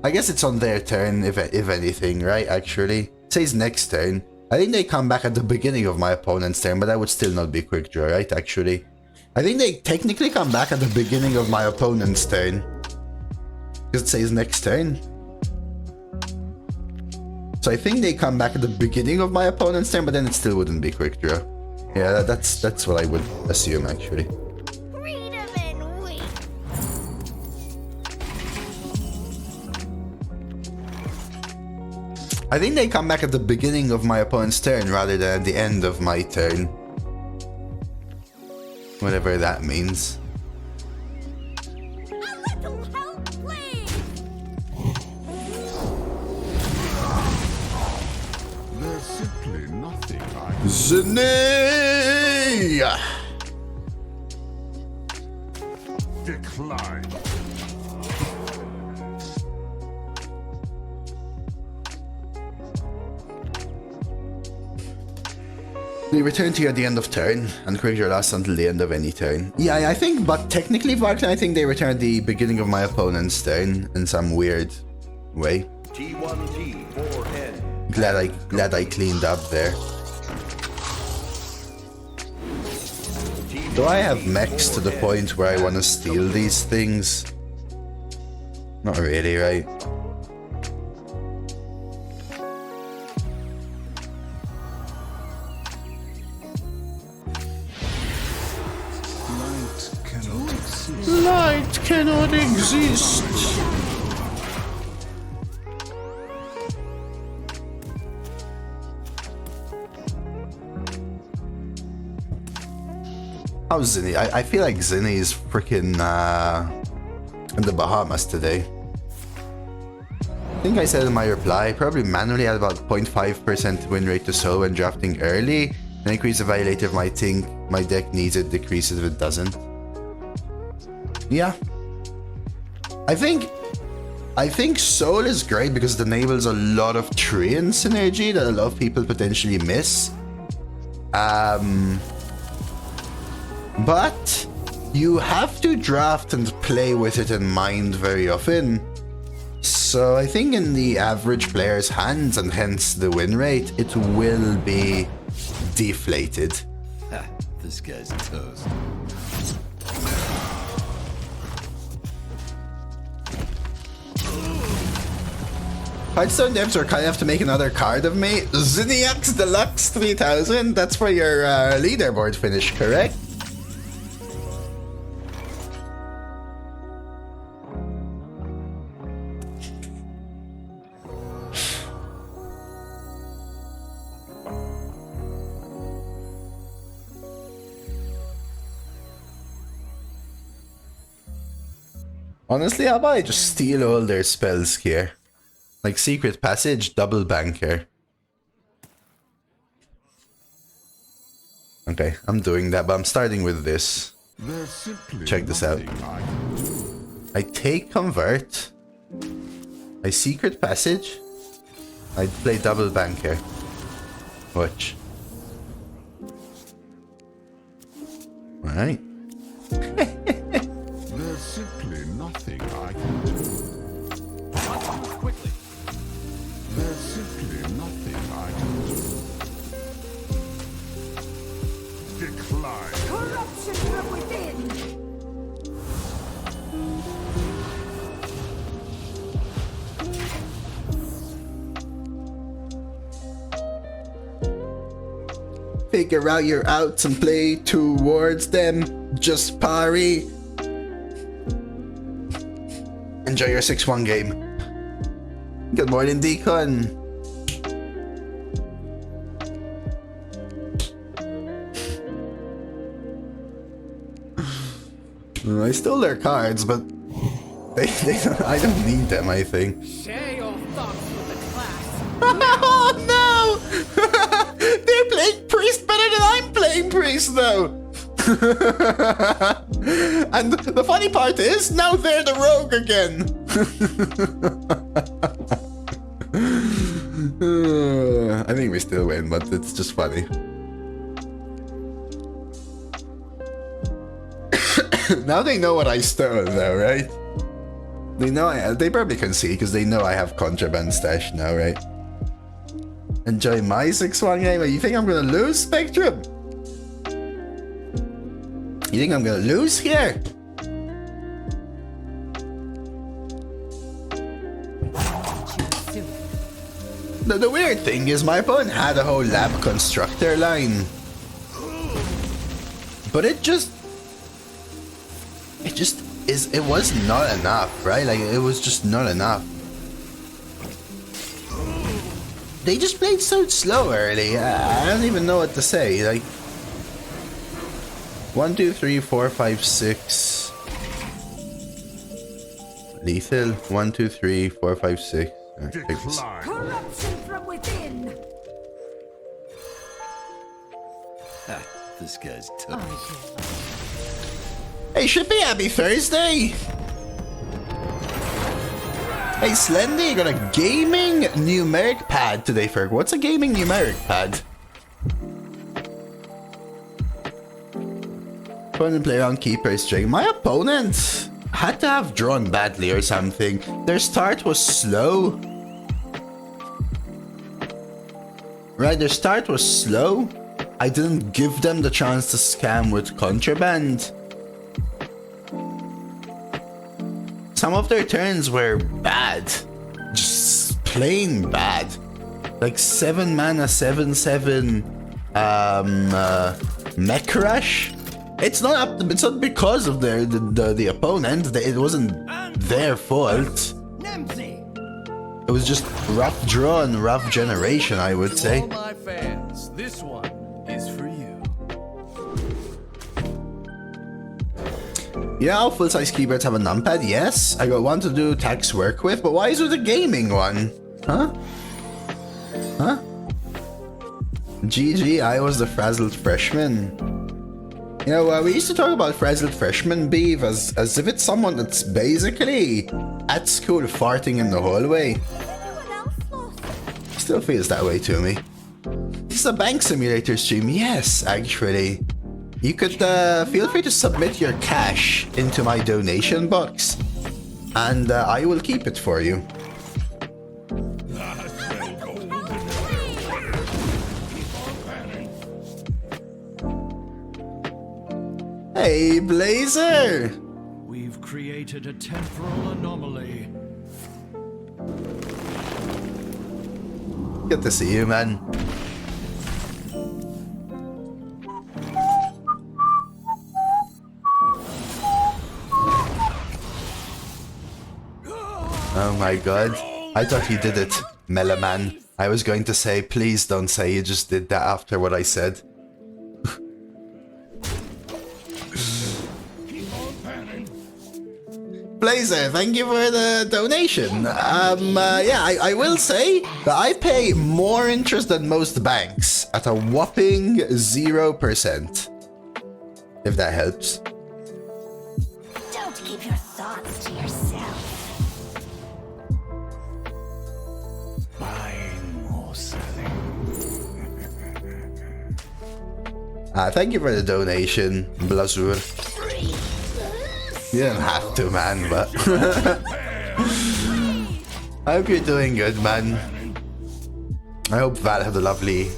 I guess it's on their turn, if anything, right, actually. It says next turn. I think they come back at the beginning of my opponent's turn, but that would still not be quick draw, right, actually. I think they technically come back at the beginning of my opponent's turn. Because it says next turn. So I think they come back at the beginning of my opponent's turn, but then it still wouldn't be quick draw. Yeah, that's what I would assume, actually. Freedom and weak. I think they come back at the beginning of my opponent's turn rather than at the end of my turn. Whatever that means. A little help, please. There's simply nothing I can do. Zinni! Decline. They return to you at the end of turn, and quick draw lasts until the end of any turn. Yeah, I think, but technically, Vartan, I think they return at the beginning of my opponent's turn in some weird way. T1T4N. Glad I cleaned up there. Do I have mechs to the point where I want to steal these things? Not really, right? Light cannot exist. How's Zinni? I feel like Zinni is freaking in the Bahamas today. I think I said in my reply, probably manually at about 0.5% win rate to solo when drafting early, and increase the value later if my deck needs it, decreases if it doesn't. Yeah. I think Soul is great because it enables a lot of Treant synergy that a lot of people potentially miss. But you have to draft and play with it in mind very often. So I think in the average player's hands, and hence the win rate, it will be deflated. Ha, this guy's toast. Hearthstone devs are kind enough to make another card of me. Zinniax Deluxe 3000. That's for your leaderboard finish, correct? Honestly, how about I just steal all their spells here? Like Secret Passage, Double Banker. Okay, I'm doing that, but I'm starting with this. There's simply Check this out. nothing I can do. I take Convert. I Secret Passage. I play Double Banker. Watch. Alright. There's simply nothing I can do. Quickly. There's simply nothing I can do. Decline. Corruption from within. Figure out your outs and play towards them. Just parry. Enjoy your 6-1 game. Good morning, Deacon. I stole their cards, but I don't need them, I think. Share your thoughts with the class. Oh no! They're playing priest better than I'm playing priest, though. And the funny part is, now they're the rogue again. I think we still win, but it's just funny. Now they know what I stole, though, right? They know they probably can see because they know I have contraband stash now, right? Enjoy my 6-1 game. You think I'm gonna lose, Spectrum? You think I'm gonna lose here? The weird thing is my opponent had a whole lab constructor line. But it was not enough, right? Like, it was just not enough. They just played so slow early. I don't even know what to say. Like, 1, 2, 3, 4, 5, 6. Lethal. 1, 2, 3, 4, 5, 6. Alright, take this. Decline. Corruption from within. This guy's tough. Hey, should be happy Thursday. Hey, Slendy, you got a gaming numeric pad today, Ferg. What's a gaming numeric pad? Opponent player on keeper string. My opponent had to have drawn badly or something. Their start was slow. Right, their start was slow. I didn't give them the chance to scam with contraband. Some of their turns were bad. Just plain bad. Like 7 mana, 7/7 mech rush. It's not because of the opponent. It wasn't their fault. It was just rough draw and rough generation, I would To say. all my fans, this one is for you. You know how full-size keyboards have a numpad? Yes, I got one to do tax work with, but why is it a gaming one? Huh? Huh? GG, I was the frazzled freshman. You know, we used to talk about frazzled freshman, Beeve, as if it's someone that's basically at school farting in the hallway. Still feels that way to me. This is a bank simulator stream. Yes, actually. You could feel free to submit your cash into my donation box, and I will keep it for you. Hey, Blazer! We've created a temporal anomaly. Good to see you, man. Oh my god. I thought you did it, Melaman. I was going to say, please don't say you just did that after what I said. Blazer, thank you for the donation. Yeah, I will say that I pay more interest than most banks at a whopping 0%. If that helps. Don't keep your thoughts to yourself. Buying or selling. Thank you for the donation, Blazur. You don't have to, man, but... I hope you're doing good, man. I hope Val had a lovely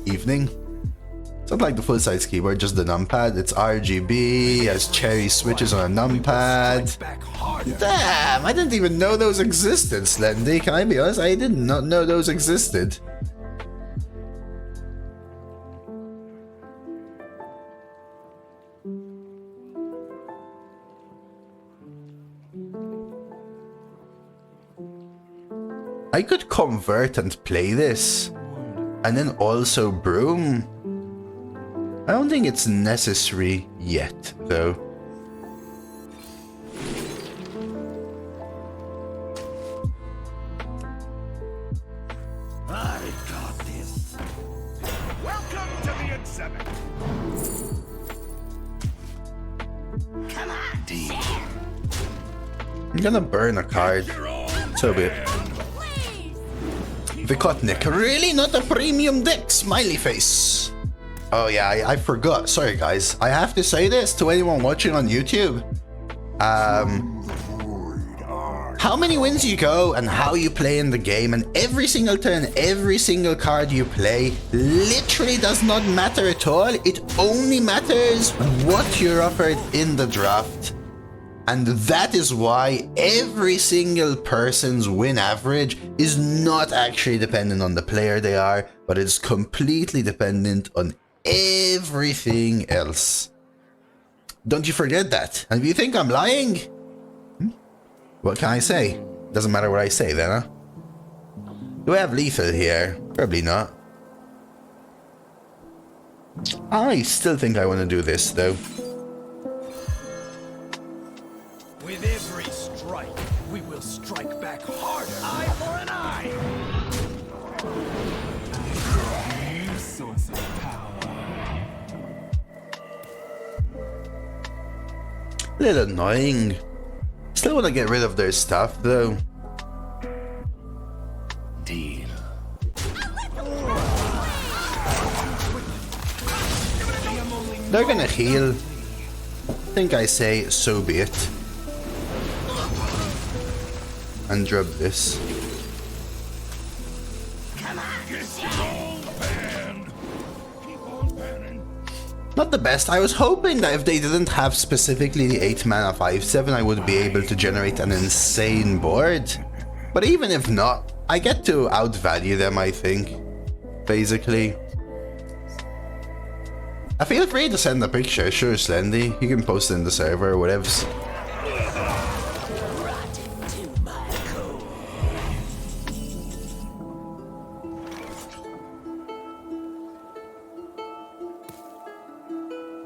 evening. It's not like the full-size keyboard, just the numpad. It's RGB, has cherry switches on a numpad. Damn, I didn't even know those existed, Slendy. Can I be honest? I did not know those existed. I could convert and play this, and then also broom. I don't think it's necessary yet, though. I got this. Welcome to the exhibit. Come on, Deal. I'm gonna burn a card. So be it. Vikotnik, really not a premium deck, smiley face. Oh yeah, I forgot. Sorry guys. I have to say this to anyone watching on YouTube. How many wins you go and how you play in the game, and every single turn, every single card you play literally does not matter at all. It only matters what you're offered in the draft. And that is why every single person's win average is not actually dependent on the player they are, but it's completely dependent on everything else. Don't you forget that. And if you think I'm lying, what can I say? Doesn't matter what I say then, huh? Do I have lethal here? Probably not. I still think I want to do this though. With every strike, we will strike back harder. Eye for an eye. Source of power. A little annoying. Still want to get rid of their stuff though. Deal. They're gonna heal. I think I say so be it. And drop this. Not the best. I was hoping that if they didn't have specifically the 8 mana 5/7, I would be able to generate an insane board. But even if not, I get to outvalue them, I think. Basically. Feel free to send a picture, sure, Slendy. You can post it in the server or whatever.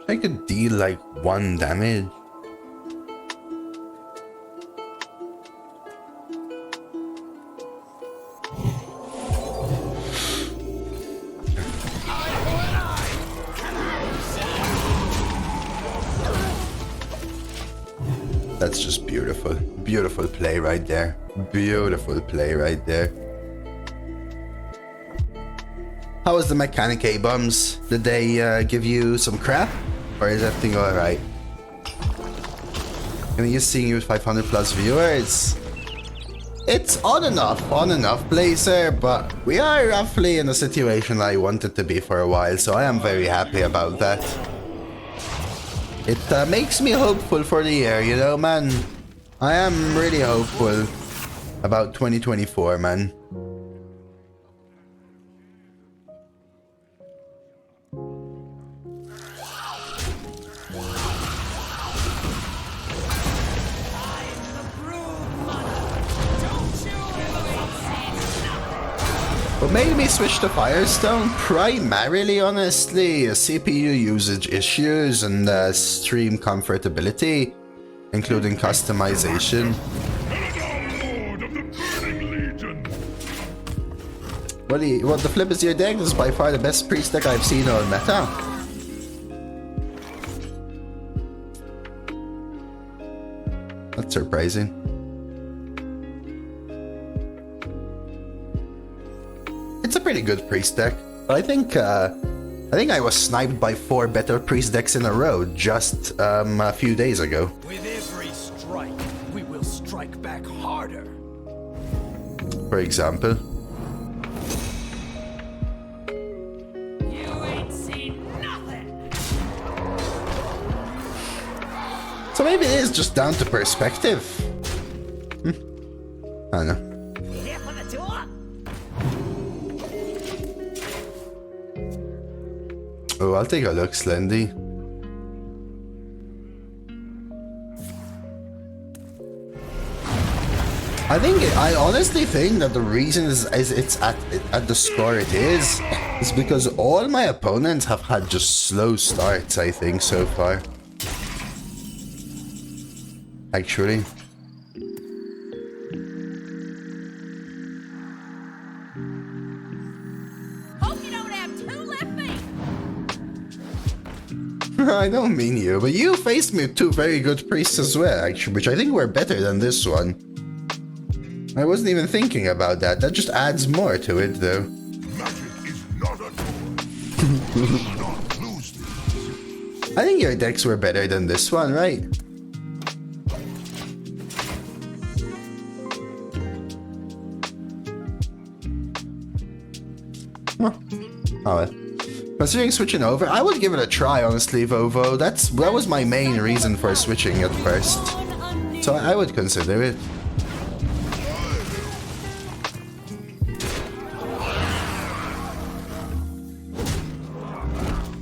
I could deal like 1 damage. That's just beautiful. Beautiful play right there. Beautiful play right there. How was the mechanic, A-Bums? Did they give you some crap? Or is everything alright? I'm just seeing you with 500 plus viewers. It's on and off, Blazer, but we are roughly in the situation I wanted to be for a while, so I am very happy about that. It makes me hopeful for the year, you know, man. I am really hopeful about 2024, man. What made me switch to Firestone? Primarily, honestly, CPU usage issues and stream comfortability, including customization. What the flip is your deck? This is by far the best priest deck I've seen on meta. That's surprising. It's a pretty good priest deck. I think I was sniped by 4 better priest decks in a row just a few days ago. With every strike, we will strike back harder. For example. You ain't seen nothing. So maybe it is just down to perspective. I don't know. Here for the tour? Oh, I'll take a look, Slendy. I honestly think that the reason is it's at the score it is because all my opponents have had just slow starts, I think, so far. Actually. Hope you don't have 2 left feet. I don't mean you, but you faced me with 2 very good priests as well, actually, which I think were better than this one. I wasn't even thinking about that. That just adds more to it, though. Magic is not a toy. Do not lose this. I think your decks were better than this one, right? Huh. Oh well. Considering switching over, I would give it a try, honestly, Vovo. That was my main reason for switching at first. So I would consider it.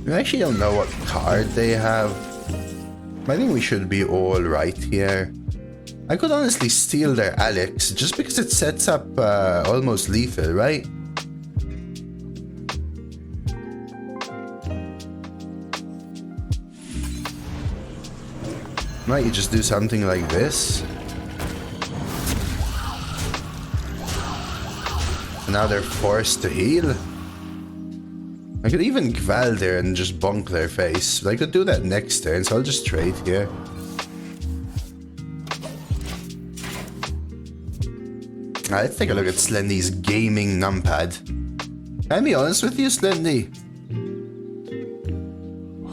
I actually don't know what card they have. I think we should be all right here. I could honestly steal their Alex just because it sets up almost lethal, right? Might you just do something like this? Now they're forced to heal. I could even Gval there and just bonk their face, but I could do that next turn, so I'll just trade here. Let's take a look at Slendy's gaming numpad. Can I be honest with you, Slendy?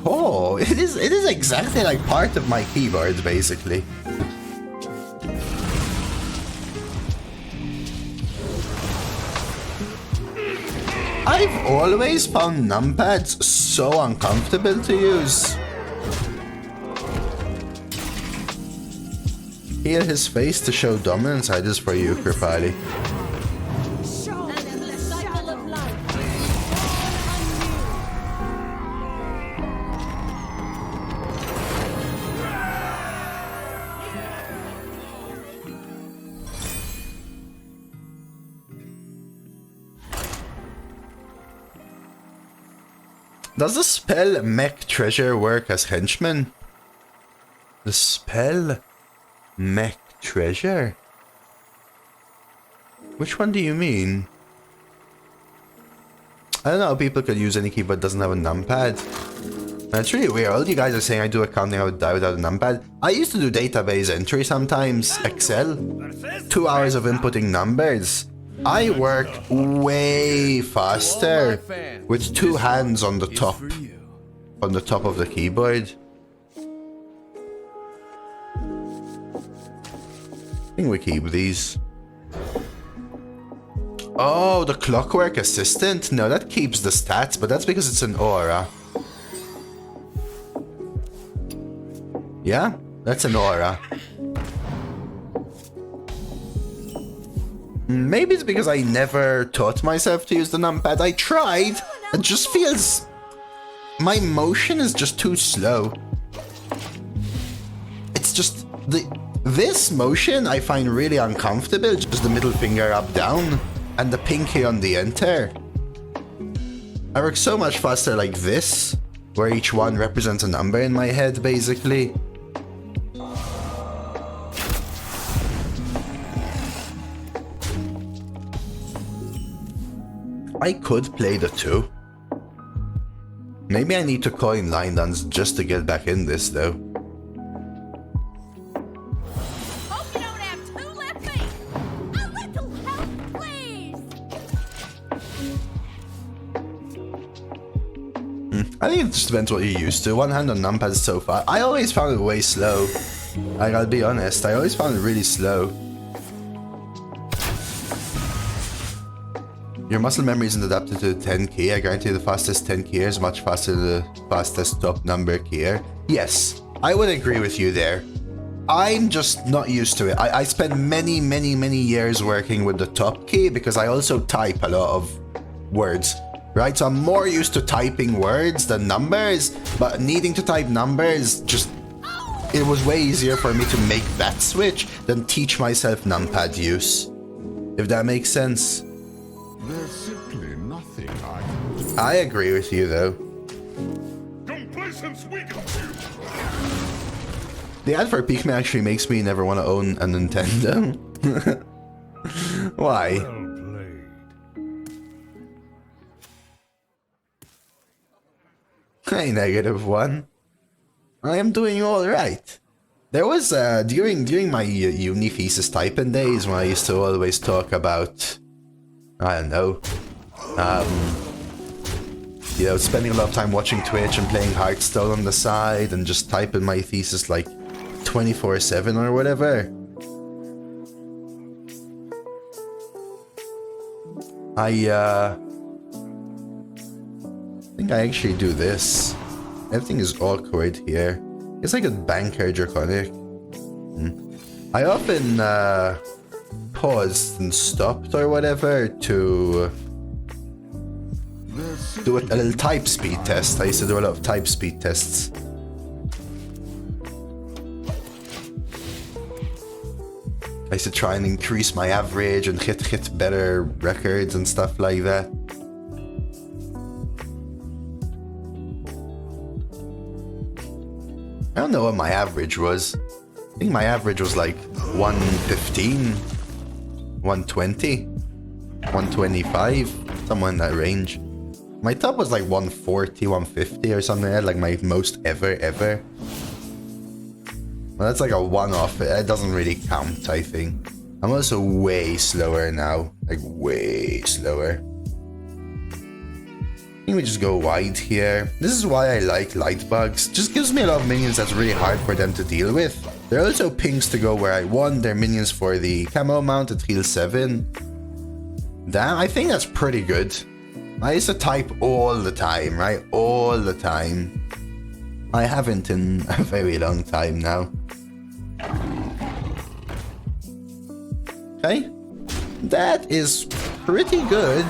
Oh, it is exactly like part of my keyboard, basically. I've always found numpads so uncomfortable to use. Heal his face to show dominance. I just for you, Kripali. Does the spell Mech Treasure work as henchman? The spell Mech Treasure? Which one do you mean? I don't know how people could use any keyboard that doesn't have a numpad. That's really weird. All you guys are saying I do accounting, I would die without a numpad. I used to do database entry sometimes, Excel. 2 hours of inputting numbers. I work way faster with 2 hands on the top of the keyboard. I think we keep these. Oh, the Clockwork Assistant? No, that keeps the stats, but that's because it's an aura. Yeah, that's an aura. Maybe it's because I never taught myself to use the numpad. I tried. It just feels... my motion is just too slow. It's just... this motion I find really uncomfortable. Just the middle finger up, down. and the pinky on the enter. I work so much faster like this, where each one represents a number in my head, basically. I could play the 2. Maybe I need to coin line dance just to get back in this, though. Hope you don't have 2 left feet. A little help, please. I think it just depends what you're used to. One hand on numpad so far. I always found it way slow. Like, I'll be honest, I always found it really slow. Your muscle memory isn't adapted to the 10 key. I guarantee the fastest 10 key is much faster than the fastest top number key. Yes, I would agree with you there. I'm just not used to it. I spent many years working with the top key because I also type a lot of words, right? So I'm more used to typing words than numbers, but needing to type numbers just... It was way easier for me to make that switch than teach myself numpad use. If that makes sense. There's simply nothing I agree with you, though. Complacence weakens you. The ad for Pikmin actually makes me never want to own a Nintendo. Why? Hey, -1. I am doing all right. There was during my uni thesis typing days when I used to always talk about, I don't know, you know, spending a lot of time watching Twitch and playing Hearthstone on the side and just typing my thesis like 24/7 or whatever. I think I actually do this. Everything is awkward here. Guess I could banker Draconic. I often paused and stopped or whatever to do a little type speed test. I used to do a lot of type speed tests. I used to try and increase my average and hit better records and stuff like that. I don't know what my average was. I think my average was like 115, 120, 125, somewhere in that range. My top was like 140, 150 or something like that, like my most ever. Well, that's like a one-off. It doesn't really count, I think. I'm also way slower now, like way slower. I think we just go wide here. This is why I like light bugs. Just gives me a lot of minions that's really hard for them to deal with. There are also pings to go where I want. They're minions for the camo mount at heal 7. Damn, I think that's pretty good. I used to type all the time, right? All the time. I haven't in a very long time now. Okay. That is pretty good.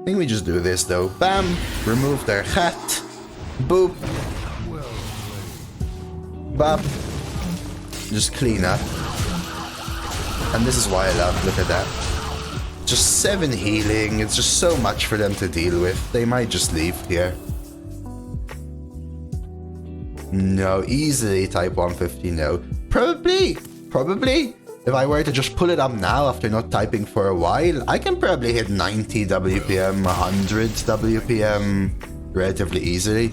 I think we just do this though. Bam! Remove their hat. Boop. Bop. Just clean up. And this is why I love, look at that. Just 7 healing, it's just so much for them to deal with. They might just leave here. No, easily type 150, no. Probably. If I were to just pull it up now after not typing for a while, I can probably hit 90 WPM, 100 WPM relatively easily.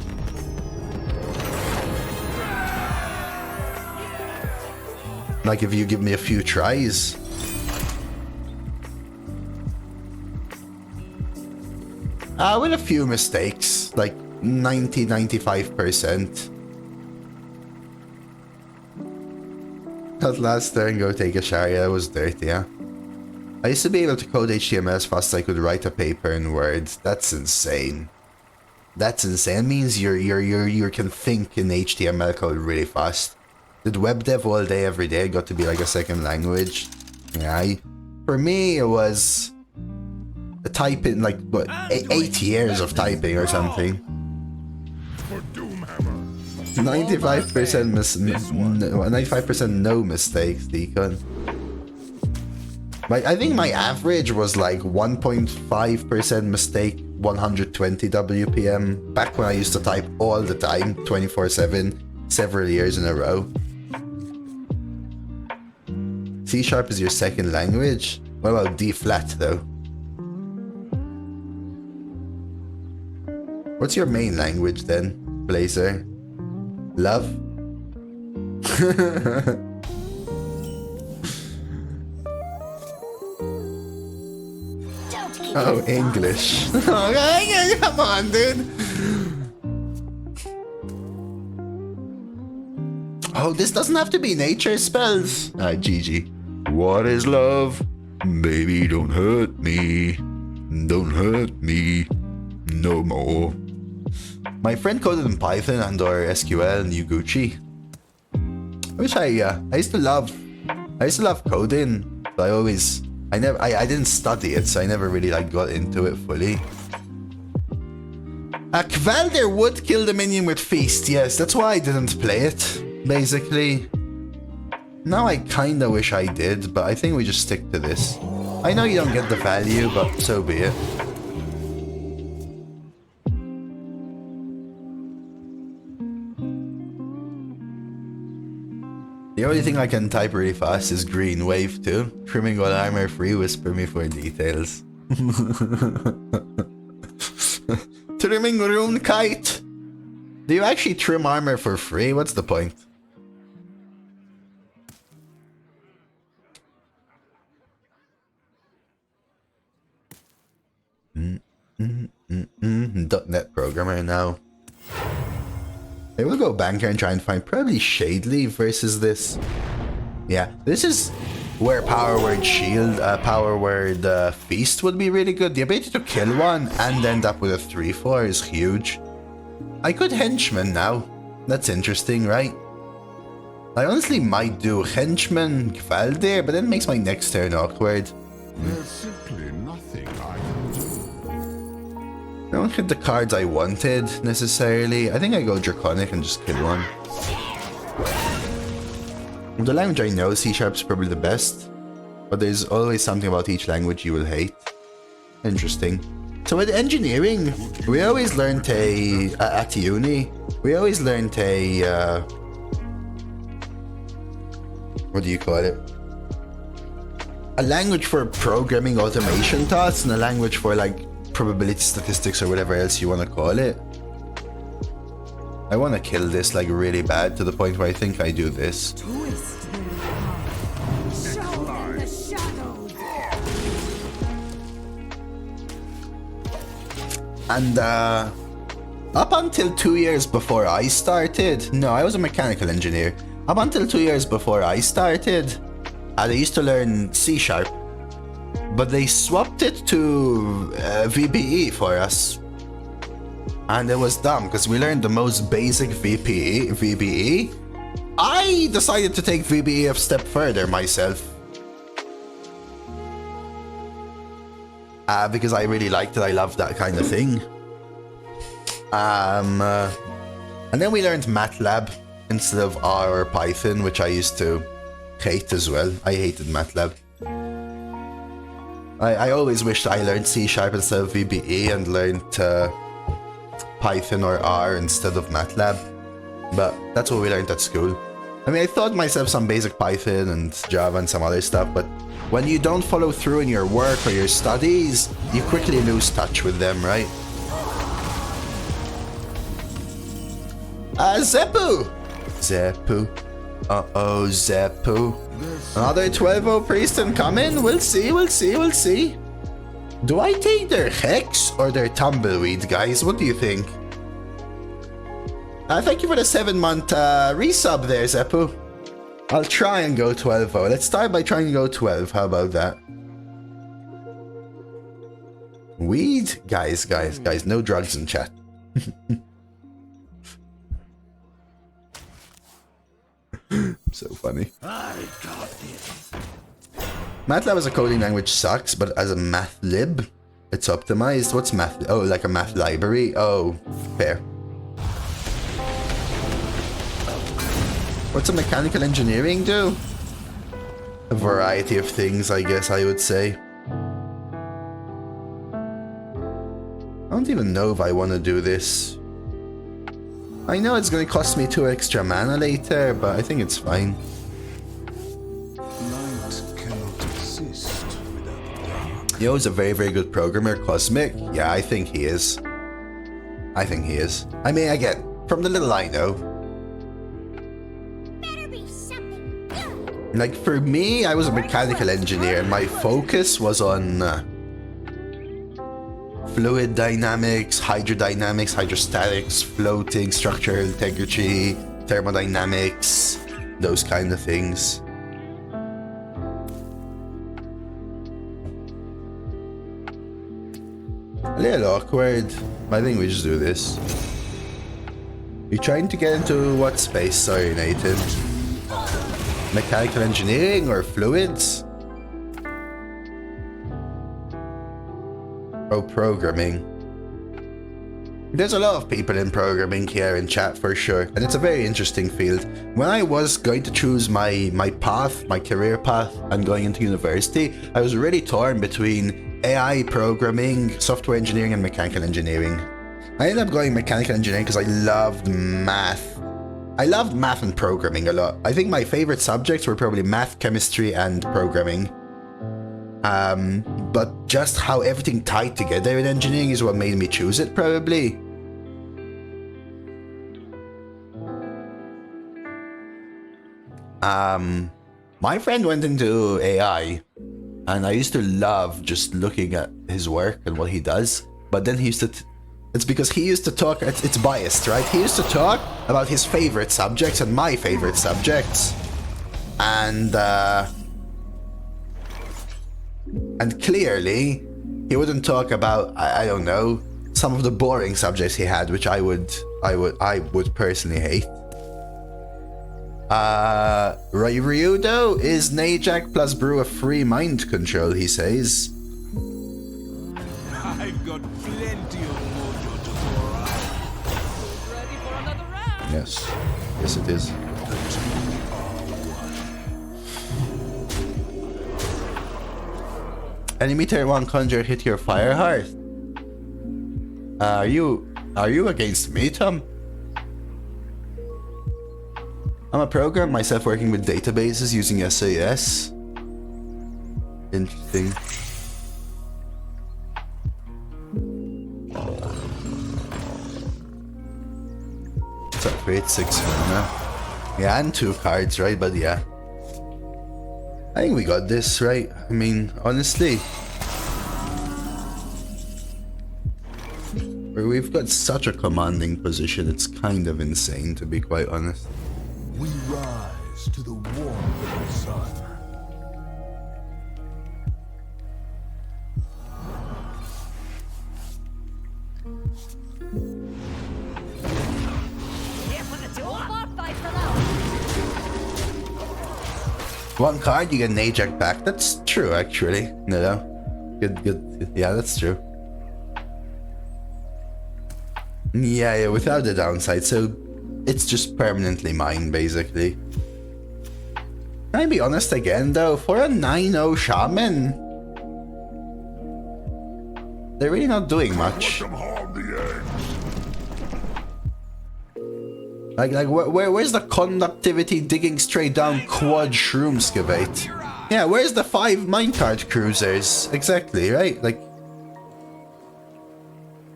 Like if you give me a few tries. With a few mistakes, like 90-95%. That last turn, go take a shower. Yeah, that was dirty, yeah. I used to be able to code HTML as fast as I could write a paper in Word. That's insane. That's insane. It means you can think in HTML code really fast. Did web dev all day, every day. Got to be like a second language. Yeah, for me, it was a typing, like, what, 8 years of typing or something. For Doomhammer. 95% 95% no mistakes, Deacon. I think my average was like 1.5% mistake, 120 WPM, back when I used to type all the time, 24/7, several years in a row. C# is your second language? What about D flat though? What's your main language then, Blazer? Love? Oh, English. Okay, come on, dude. Oh, this doesn't have to be nature spells. GG. What is love? Baby, don't hurt me. Don't hurt me. No more. My friend coded in Python and or SQL and Gucci. I wish I used to love coding, but I didn't study it, so I never really like got into it fully. Kvaldir would kill the minion with Feast, yes, that's why I didn't play it, basically. Now I kinda wish I did, but I think we just stick to this. I know you don't get the value, but so be it. The only thing I can type really fast is green wave too. Trimming all armor free, whisper me for details. Trimming rune kite. Do you actually trim armor for free? What's the point? .NET programmer now. I will go banker and try and find probably Shadely versus this. Yeah, this is where power word shield, power word feast would be really good. The ability to kill one and end up with a 3/4 is huge. I could henchman now. That's interesting, right? I honestly might do henchman Kvaldir, but then it makes my next turn awkward. There's simply nothing I can do. I don't hit the cards I wanted, necessarily. I think I go Draconic and just kill one. The language I know, C# is probably the best. But there's always something about each language you will hate. Interesting. So with engineering, we always learned at uni, we always learned what do you call it? A language for programming automation thoughts and a language for like probability statistics or whatever else you want to call it. I want to kill this like really bad to the point where I think I do this. Twist their heart. Show them the shadows. And up until 2 years before I started, no, I was a mechanical engineer. Up until 2 years before I started, I used to learn C#. But they swapped it to VBE for us. And it was dumb, because we learned the most basic VBE. I decided to take VBE a step further myself. Because I really liked it, I loved that kind of thing. And then we learned MATLAB instead of R or Python, which I used to hate as well. I hated MATLAB. I always wished I learned C# instead of VBE and learned Python or R instead of MATLAB. But that's what we learned at school. I mean, I taught myself some basic Python and Java and some other stuff, but when you don't follow through in your work or your studies, you quickly lose touch with them, right? Zeppu! Zeppu. Uh-oh, Zeppu. Another 12-0 priest incoming? We'll see, we'll see, we'll see. Do I take their Hex or their Tumbleweed, guys? What do you think? Thank you for the 7-month resub there, Zeppu. I'll try and go 12-0. Let's start by trying to go 12. How about that? Weed? Guys, no drugs in chat. So funny. MATLAB as a coding language sucks, but as a math lib, it's optimized. What's math? Oh, like a math library? Oh, fair. What's a mechanical engineering do? A variety of things, I guess I would say. I don't even know if I want to do this. I know it's going to cost me 2 extra mana later, but I think it's fine. Light cannot exist without dark. Yo's a very, very good programmer. Cosmic? Yeah, I think he is. I think he is. I mean, again, from the little I know. Better be something good. Like, for me, I was a mechanical engineer, and my focus was on fluid dynamics, hydrodynamics, hydrostatics, floating, structural integrity, thermodynamics, those kind of things. A little awkward, but I think we just do this. You trying to get into what space? Sorry, Nathan. Mechanical engineering or fluids? Oh, programming. There's a lot of people in programming here in chat for sure, and it's a very interesting field. When I was going to choose my path, my career path, and going into university, I was really torn between AI programming, software engineering, and mechanical engineering. I ended up going mechanical engineering because I loved math. I loved math and programming a lot. I think my favorite subjects were probably math, chemistry, and programming. But just how everything tied together in engineering is what made me choose it, probably. My friend went into AI, and I used to love just looking at his work and what he does. But then he used to... It's because he used to talk... It's biased, right? He used to talk about his favorite subjects and my favorite subjects. And clearly, he wouldn't talk about, I don't know, some of the boring subjects he had, which I would personally hate. Ryu though, is Najak plus Brew a free mind control, he says. I've got plenty of mojo to throw around. Ready for another round? Yes. Yes, it is. Enemy turn 1 conjure hit your fire hearth. Are you against me, Tom? I'm a programmer myself working with databases using SAS. Interesting. It's a great 6 mana. Yeah, and 2 cards, right? But yeah. I think we got this, right? I mean, honestly. We've got such a commanding position, it's kind of insane, to be quite honest. We rise to the warmth of the sun. Here for the duel. More fights allowed. 1 card, you get an Ajax back. That's true, actually. No. Good. Yeah, that's true. Yeah, without the downside. So, it's just permanently mine, basically. Can I be honest again, though? For a 9-0 Shaman, they're really not doing much. Let them harm the eggs. Like where's the conductivity digging straight down quad shroom excavate? Yeah, where's the 5 minecart cruisers? Exactly, right? Like,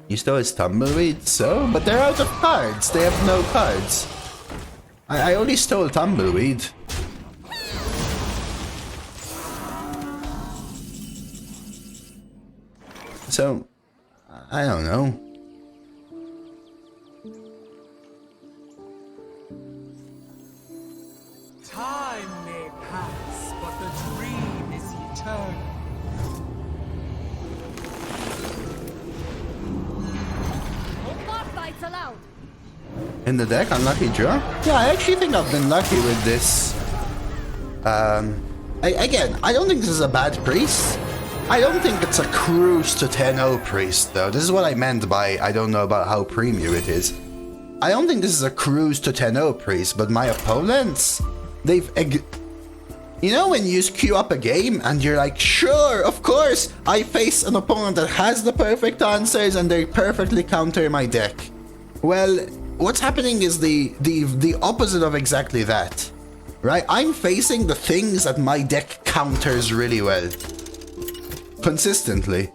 you stole his tumbleweed, so? But they're out of cards. They have no cards. I only stole tumbleweed. So, I don't know. Time may pass, but the dream is eternal. No more fights allowed. In the deck, unlucky draw? Yeah, I actually think I've been lucky with this. Again, I don't think this is a bad priest. I don't think it's a cruise to 10-0 priest, though. This is what I meant by I don't know about how premium it is. I don't think this is a cruise to 10-0 priest, but my opponents, you know when you queue up a game and you're like, sure, of course, I face an opponent that has the perfect answers and they perfectly counter my deck. Well, what's happening is the opposite of exactly that, right? I'm facing the things that my deck counters really well. Consistently.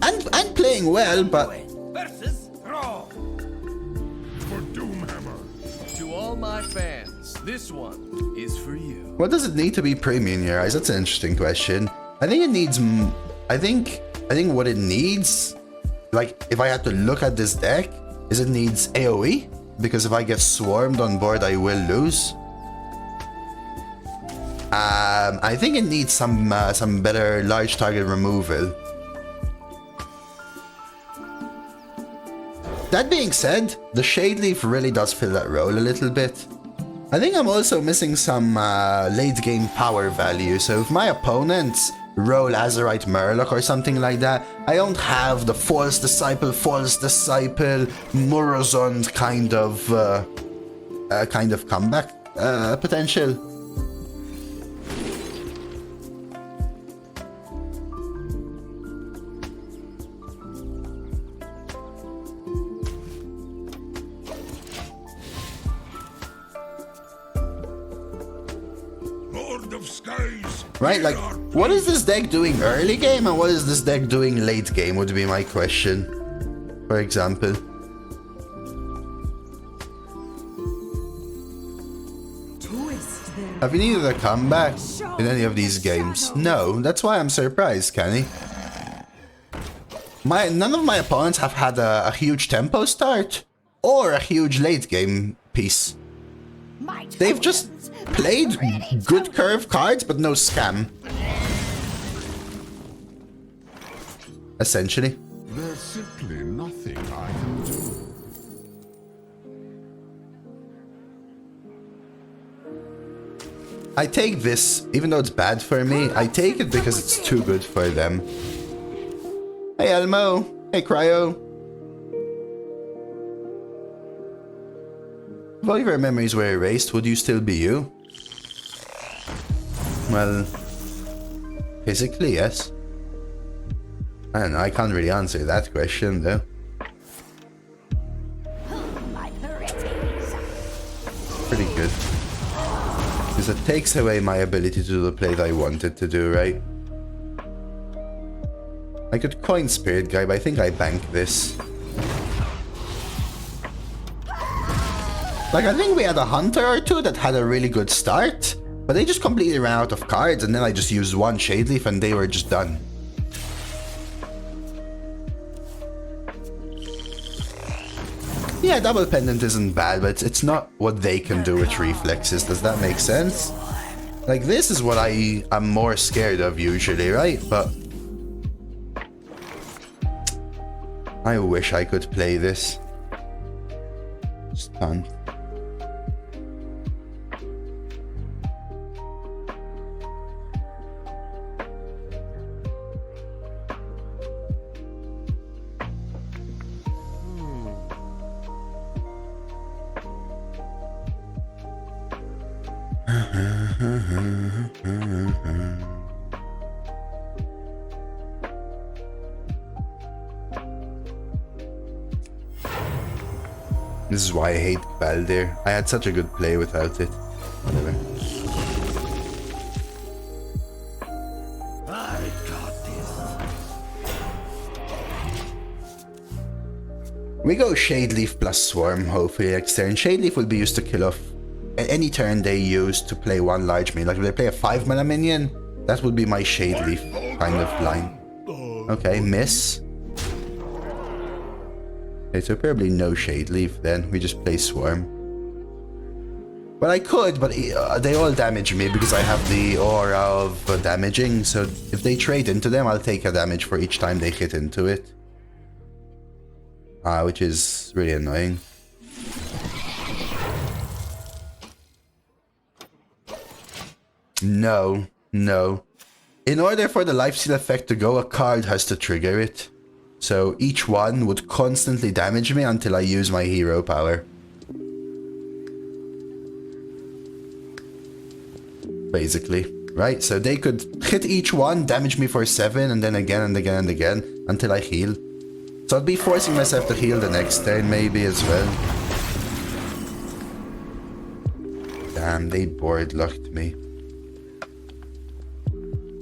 And I'm playing well, but... Versus draw. For Doomhammer. To all my fans, this one is for you. What does it need to be premium in your eyes? That's an interesting question. I think it needs... I think what it needs... Like, if I had to look at this deck, is it needs AoE? Because if I get swarmed on board, I will lose. I think it needs some better large target removal. That being said, the Shade Leaf really does fill that role a little bit. I think I'm also missing some late game power value, so if my opponents roll Azerite Murloc or something like that, I don't have the False Disciple, Morozond kind of comeback potential. Lord of Skies. Right, like, what is this deck doing early game and what is this deck doing late game would be my question, for example. Have you needed a comeback in any of these games? No, that's why I'm surprised, Kenny. None of my opponents have had a huge tempo start or a huge late game piece. They've just played good curve cards, but no scam. Essentially. There's simply nothing I can do. I take this, even though it's bad for me, I take it because it's too good for them. Hey Elmo! Hey Cryo! If all of your memories were erased, would you still be you? Well, physically, yes. I don't know, I can't really answer that question though. Pretty good. Because it takes away my ability to do the play that I wanted to do, right? I could coin Spirit Guy, but I think I bank this. Like, I think we had a Hunter or two that had a really good start, but they just completely ran out of cards, and then I just used one Shade Leaf and they were just done. Yeah, Double Pendant isn't bad, but it's not what they can do with reflexes. Does that make sense? Like, this is what I am more scared of usually, right? But I wish I could play this. Stunned. This is why I hate Baldir. I had such a good play without it. Whatever. I got this. We go Shade Leaf plus Swarm, hopefully next turn. Shade Leaf will be used to kill off any turn they use to play one large minion. Like if they play a 5-mana minion, that would be my Shade Leaf kind of line. Okay, miss. Okay, so probably no Shade Leaf then. We just play Swarm. Well, I could, but they all damage me because I have the aura of damaging. So if they trade into them, I'll take a damage for each time they hit into it. Which is really annoying. No, no. In order for the lifesteal effect to go, a card has to trigger it. So each one would constantly damage me until I use my hero power. Basically, right? So they could hit each one, damage me for 7, and then again and again and again until I heal. So I'd be forcing myself to heal the next turn maybe as well. Damn, they board locked me.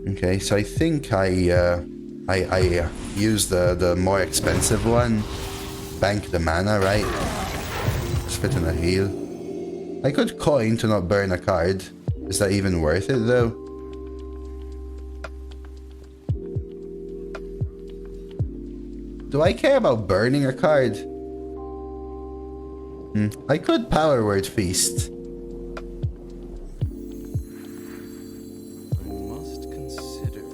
Okay, so I think I use the more expensive one. Bank the mana, right? Spit in a heal. I could coin to not burn a card. Is that even worth it though? Do I care about burning a card? I could Power Word Feast.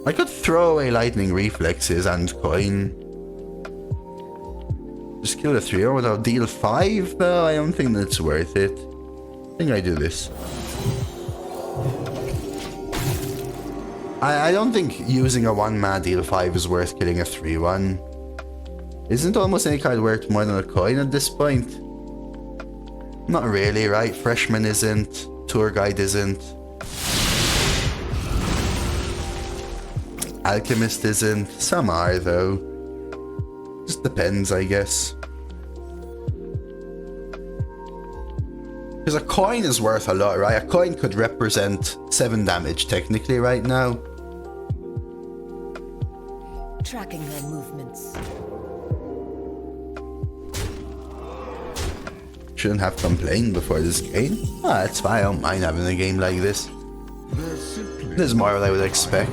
I could throw away Lightning Reflexes and coin. Just kill the 3-0 without deal 5 though? I don't think that's worth it. I think I do this. I don't think using a 1-mana deal 5 is worth killing a 3-1. Isn't almost any card worth more than a coin at this point? Not really, right? Freshman isn't. Tour Guide isn't. Alchemist isn't. Some are though. Just depends, I guess. Because a coin is worth a lot, right? A coin could represent 7 damage technically right now. Tracking their movements. Shouldn't have complained before this game. Ah, it's fine. I don't mind having a game like this. This is more what I would expect.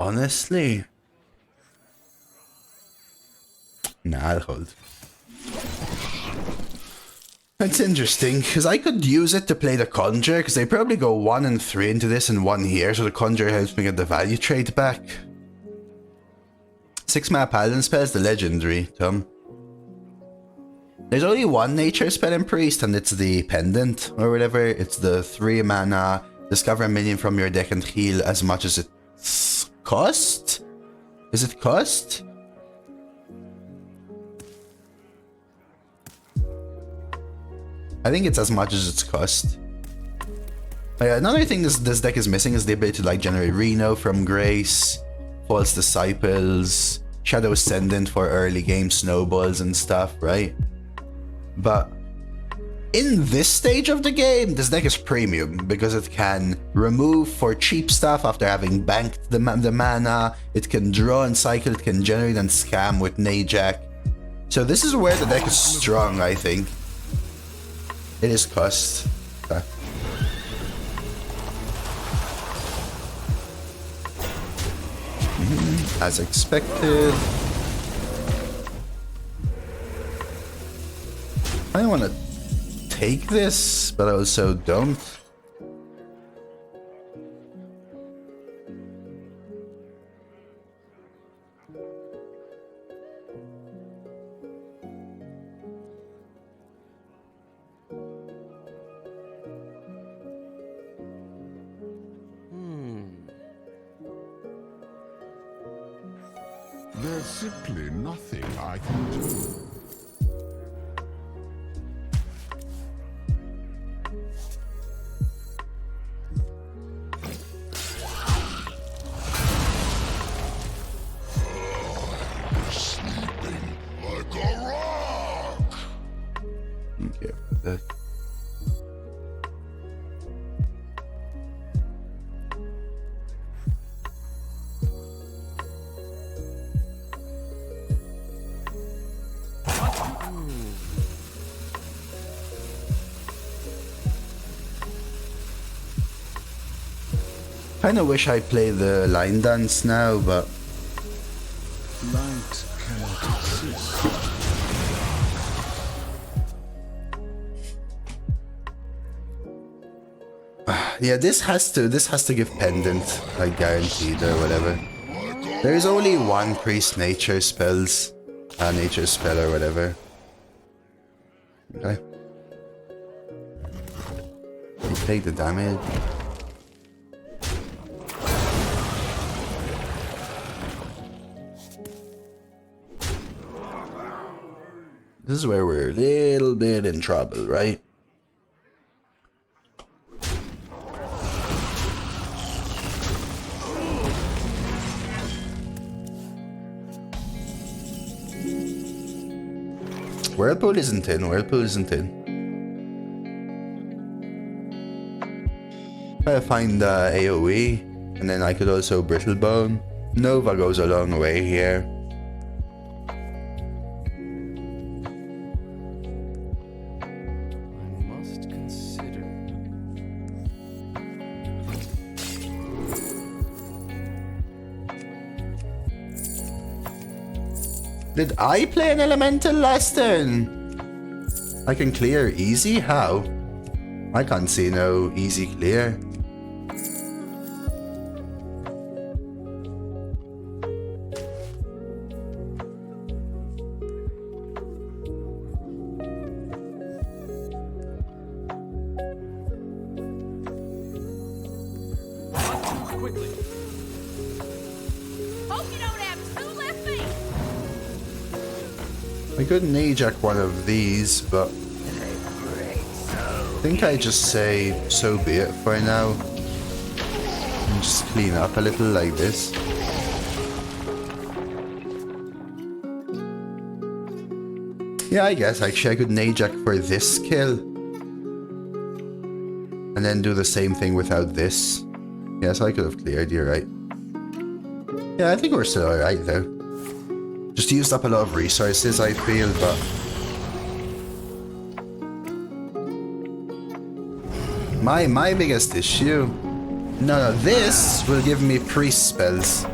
Honestly, nah, I'll hold. That's interesting, because I could use it to play the Conjure, because they probably go 1 and 3 into this and 1 here, so the Conjure helps me get the value trade back. 6-mana Paladin spells, the Legendary, Tom. There's only one nature spell in Priest, and it's the Pendant, or whatever. It's the 3-mana, discover a minion from your deck and heal as much as it's cost? Is it cost? I think it's as much as it's cost. Another thing this deck is missing is the ability to like generate Reno from Grace, False Disciples, Shadow Ascendant for early game snowballs and stuff, right? But in this stage of the game, this deck is premium because it can remove for cheap stuff after having banked the mana. It can draw and cycle, it can generate and scam with Najak. So this is where the deck is strong, I think. It is cost. Okay. As expected. I want to take this, but I also don't. There's simply nothing I can do. Sleeping like a rock. Okay, that. Kinda wish I play the line dance now, but Light cannot exist. Yeah, this has to give pendant, like guaranteed or whatever. There's only one priest nature spells, nature spell or whatever. Okay. You take the damage. This is where we're a little bit in trouble, right? Whirlpool isn't in. Whirlpool isn't in. Try to find AoE, and then I could also Brittlebone. Nova goes a long way here. I must consider. Did I play an elemental last turn? I can clear easy? How? I can't see no easy clear. Quickly. Hope you don't have two left feet. I could Ajax one of these, but I think I just say so be it for now. And just clean up a little like this. Yeah, I guess actually I could Ajax for this kill. And then do the same thing without this. Yes, I could have cleared, you're right. Yeah, I think we're still alright though. Just used up a lot of resources, I feel, but... My biggest issue... No, this will give me priest spells.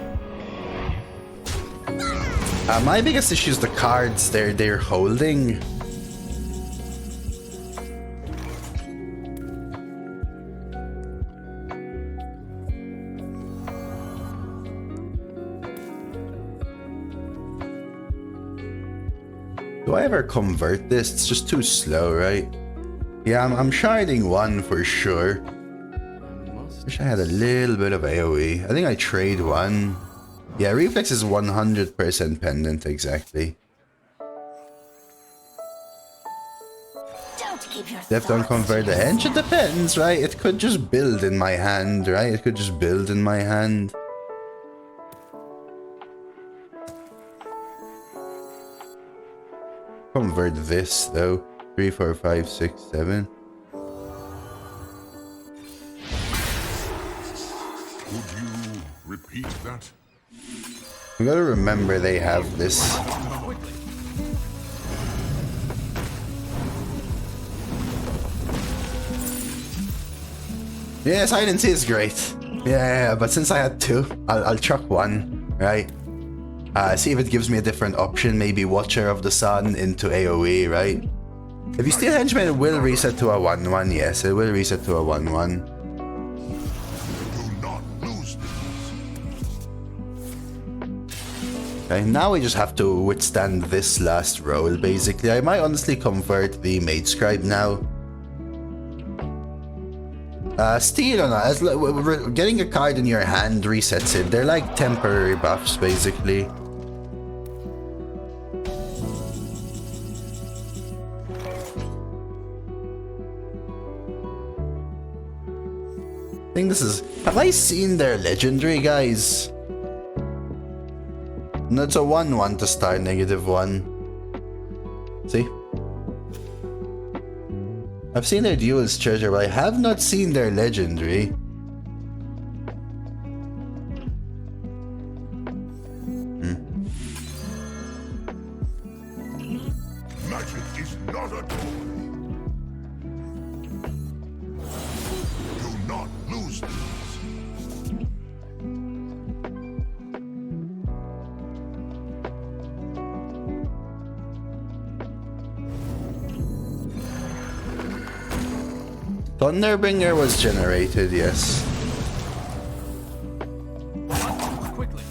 My biggest issue is the cards they're holding. Do I ever convert this? It's just too slow, right? Yeah, I'm sharding one for sure. Wish I had a little bit of AoE. I think I trade one. Yeah, reflex is 100% pendant, exactly. Don't keep your Depth on thoughts convert the hench. It depends, right? It could just build in my hand, right? It could just build in my hand. Convert this though. 3, 4, 5, 6, 7. Could you repeat that? We gotta remember they have this. Yeah, Silence is great. Yeah, but since I had two, I'll chuck one, right? See if it gives me a different option, maybe Watcher of the Sun into AoE, right? If you steal Henchman, it will reset to a 1-1, yes, it will reset to a 1-1. Do not lose this. Okay, now we just have to withstand this last roll, basically. I might honestly convert the Mage Scribe now. Steal or not, getting a card in your hand resets it. They're like temporary buffs, basically. I think this is... Have I seen their legendary, guys? No, it's a 1-1 to start, -1. See? I've seen their duel's treasure, but I have not seen their legendary. Magic is not a toy. Do not lose this. Thunderbringer was generated, yes. Quickly.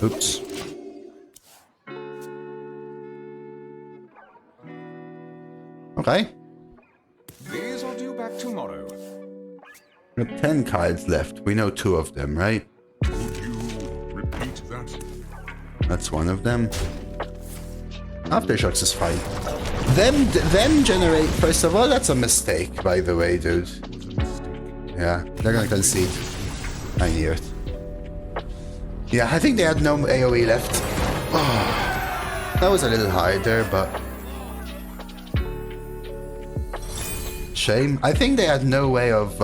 Oops. Okay. These are due back tomorrow. We have 10 cards left. We know 2 of them, right? Could you repeat that? That's one of them. Aftershocks is fine. Them generate, first of all, that's a mistake, by the way, dude. Yeah, they're gonna concede. I knew it. Yeah, I think they had no AoE left. Oh, that was a little harder, but... Shame. I think they had no way of,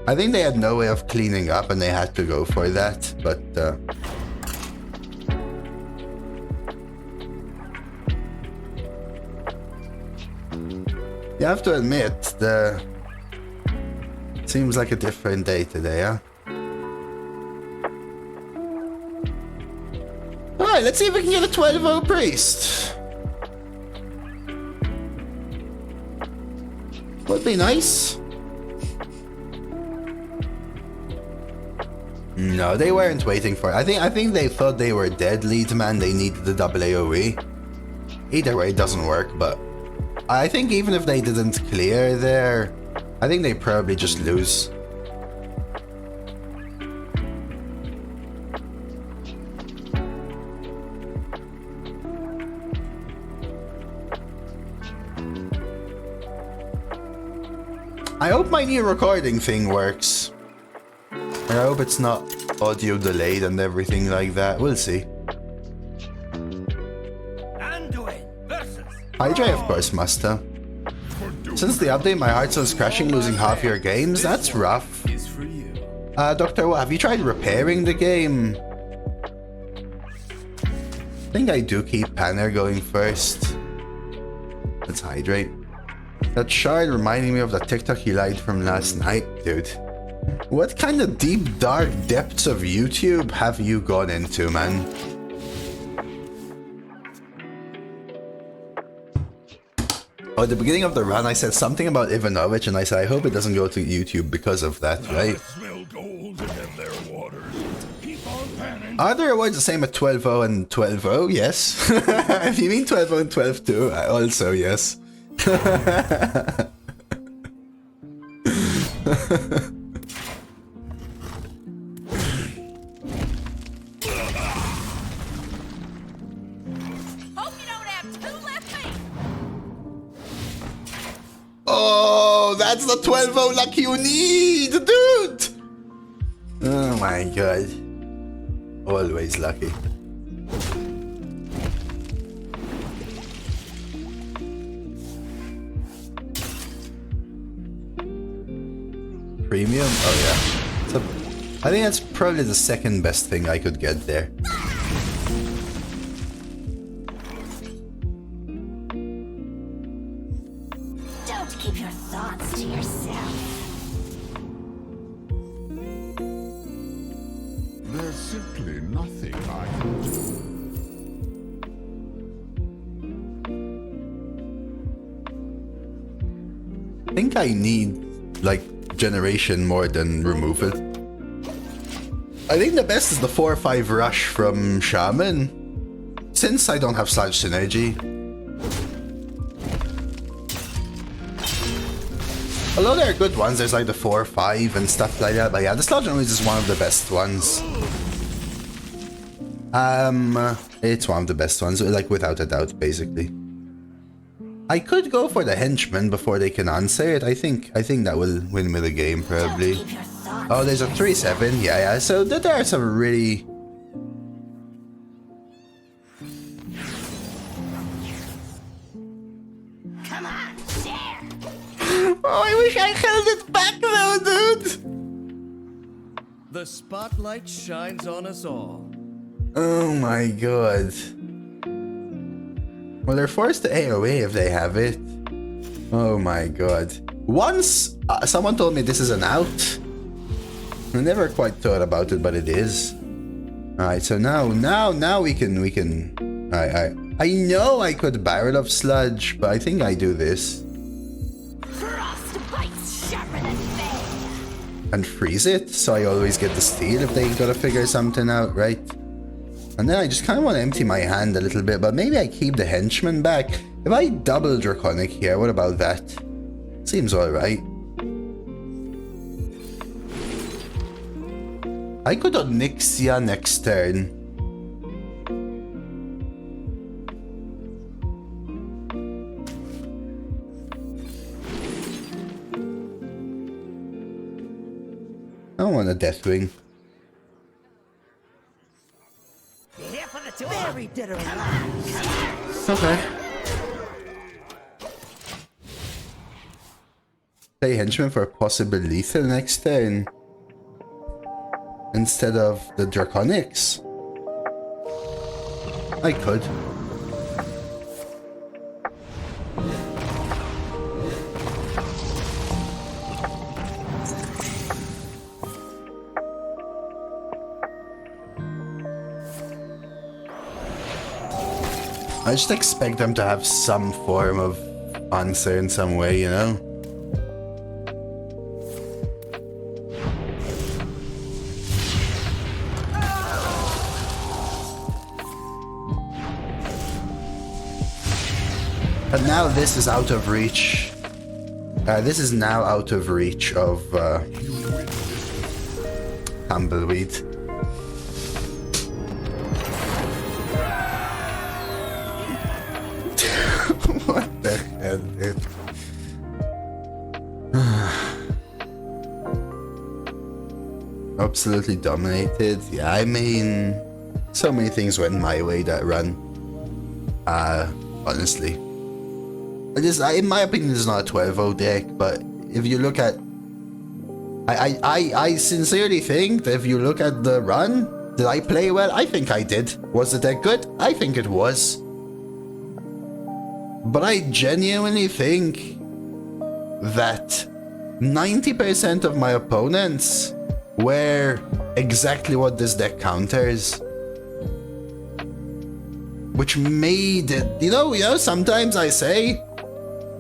I think they had no way of cleaning up and they had to go for that, but, you have to admit, seems like a different day today, huh? Alright, let's see if we can get a 12-0 priest. Would be nice. No, they weren't waiting for it. I think they thought they were dead, lead man. They needed the double AoE. Either way, it doesn't work, but I think even if they didn't clear there, I think they probably just lose. I hope my new recording thing works. I hope it's not audio delayed and everything like that. We'll see. Anduin versus. Hydra, of course, Master. Since the update, my hearthstone's crashing, losing half your games. That's rough. Is for you. Doctor, what, have you tried repairing the game? I think I do keep Panner going first. Let's hydrate. That shard reminding me of the TikTok you liked from last night, dude. What kind of deep, dark depths of YouTube have you gone into, man? Oh, at the beginning of the run, I said something about Ivanovic, and I said, I hope it doesn't go to YouTube because of that, right? Smell gold in their waters. Keep on panning. Are there awards the same at 12-0 and 12-0? Yes. If you mean 12-0 and 12-2, also yes. Hope you don't have 2 left feet. Oh, that's the 12-0 luck you need, dude! Oh my god. Always lucky. Premium? Oh yeah. So, I think that's probably the second best thing I could get there. Don't keep your thoughts to yourself. There's simply nothing I can do. I think I need, like, generation more than removal. I think the best is the 4-5 rush from Shaman, since I don't have Sludge Synergy. Although there are good ones, there's like the 4-5 and stuff like that, but yeah, the Sludge Noise is one of the best ones. It's one of the best ones, like without a doubt, basically. I could go for the henchman before they can answer it. I think that will win me the game, probably. Don't keep your thoughts. Oh, there's a 3-7. Yeah. So there are some really... Come on, share. Oh, I wish I held it back though, dude! The spotlight shines on us all. Oh my god. Well, they're forced to AoE if they have it. Oh my god. Once someone told me this is an out. I never quite thought about it, but it is. Alright, so now we can. I know I could Barrel of Sludge, but I think I do this. Frostbite's sharper than bane. And freeze it, so I always get the steal if they gotta figure something out, right? And then I just kind of want to empty my hand a little bit, but maybe I keep the henchman back. If I double Draconic here, what about that? Seems alright. I could Onyxia next turn. I don't want a Deathwing. Here for the tour. Very dead or Okay. Play henchman for a possible lethal next turn. Instead of the Draconics. I could. I just expect them to have some form of answer in some way, you know? But now this is out of reach. This is now out of reach of Tumbleweed. What the hell, dude? Absolutely dominated. Yeah, I mean, so many things went my way that run. Honestly. In my opinion, it's not a 12-0 deck, but if you look at... I sincerely think that if you look at the run, did I play well? I think I did. Was the deck good? I think it was. But I genuinely think that 90% of my opponents were exactly what this deck counters. Which made it... You know, sometimes I say...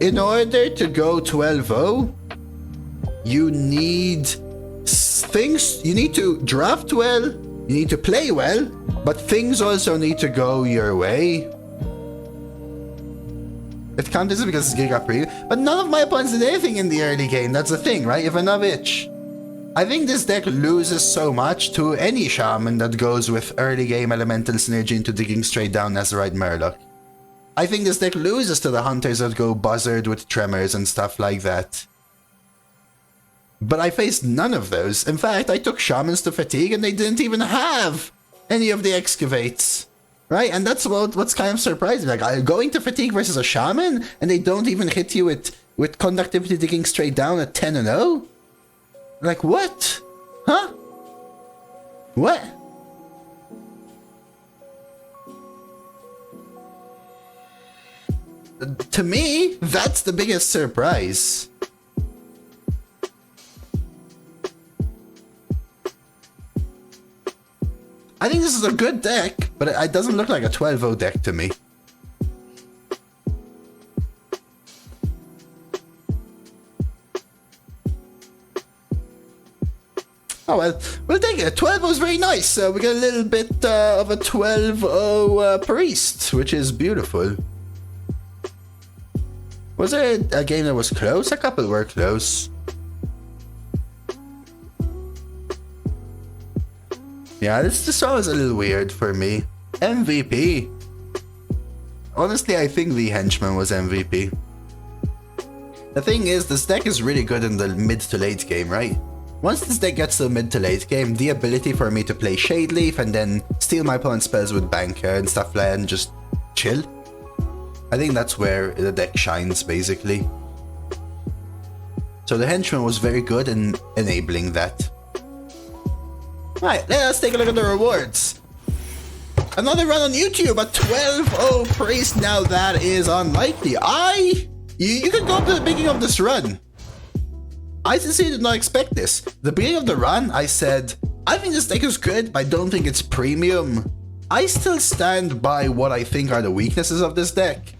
In order to go 12-0, you need things, you need to draft well, you need to play well, but things also need to go your way. It counters because it's Giga Pre, but none of my opponents did anything in the early game, that's the thing, right? Ivanovich. I think this deck loses so much to any shaman that goes with early game elemental synergy into digging straight down Nazarite Murloc. I think this deck loses to the hunters that go buzzard with tremors and stuff like that. But I faced none of those. In fact, I took shamans to fatigue and they didn't even have any of the excavates. Right? And that's what's kind of surprising. Like, going to fatigue versus a shaman and they don't even hit you with conductivity digging straight down at 10-0? Like, what? Huh? What? To me, that's the biggest surprise. I think this is a good deck, but it doesn't look like a 12-0 deck to me. Oh well, we'll take it. 12-0 is very nice. We get a little bit of a 12-0 priest, which is beautiful. Was there a game that was close? A couple were close. Yeah, this one was a little weird for me. MVP. Honestly, I think the henchman was MVP. The thing is, this deck is really good in the mid to late game, right? Once this deck gets to the mid to late game, the ability for me to play Shade Leaf and then steal my opponent's spells with Banker and stuff like that and just chill. I think that's where the deck shines, basically. So the henchman was very good in enabling that. Alright, let's take a look at the rewards. Another run on YouTube, a 12-0 priest. Now that is unlikely. You can go up to the beginning of this run. I sincerely did not expect this. The beginning of the run, I said, I think this deck is good, but I don't think it's premium. I still stand by what I think are the weaknesses of this deck,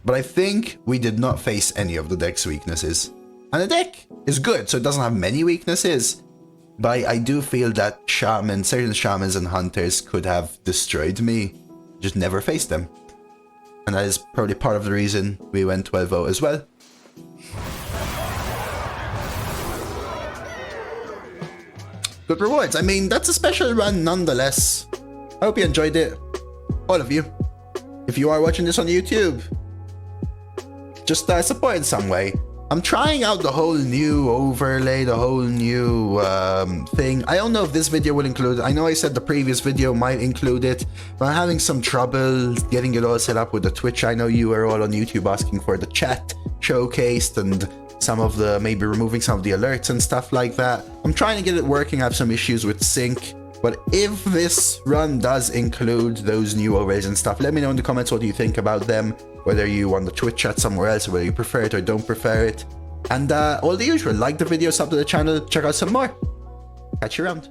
but I think we did not face any of the deck's weaknesses. And the deck is good, so it doesn't have many weaknesses, but I do feel that certain shamans and hunters could have destroyed me, just never faced them. And that is probably part of the reason we went 12-0 as well. Good rewards. I mean, that's a special run nonetheless. I hope you enjoyed it. All of you. If you are watching this on YouTube, just support in some way. I'm trying out the whole new overlay, the whole new thing. I don't know if this video will include it. I know I said the previous video might include it, but I'm having some trouble getting it all set up with the Twitch. I know you were all on YouTube asking for the chat showcased and maybe removing some of the alerts and stuff like that. I'm trying to get it working. I have some issues with sync, but if this run does include those new overlays and stuff, let me know in the comments what you think about them, whether you want the Twitch chat somewhere else, or whether you prefer it or don't prefer it. And all the usual, like the video, sub to the channel, check out some more. Catch you around.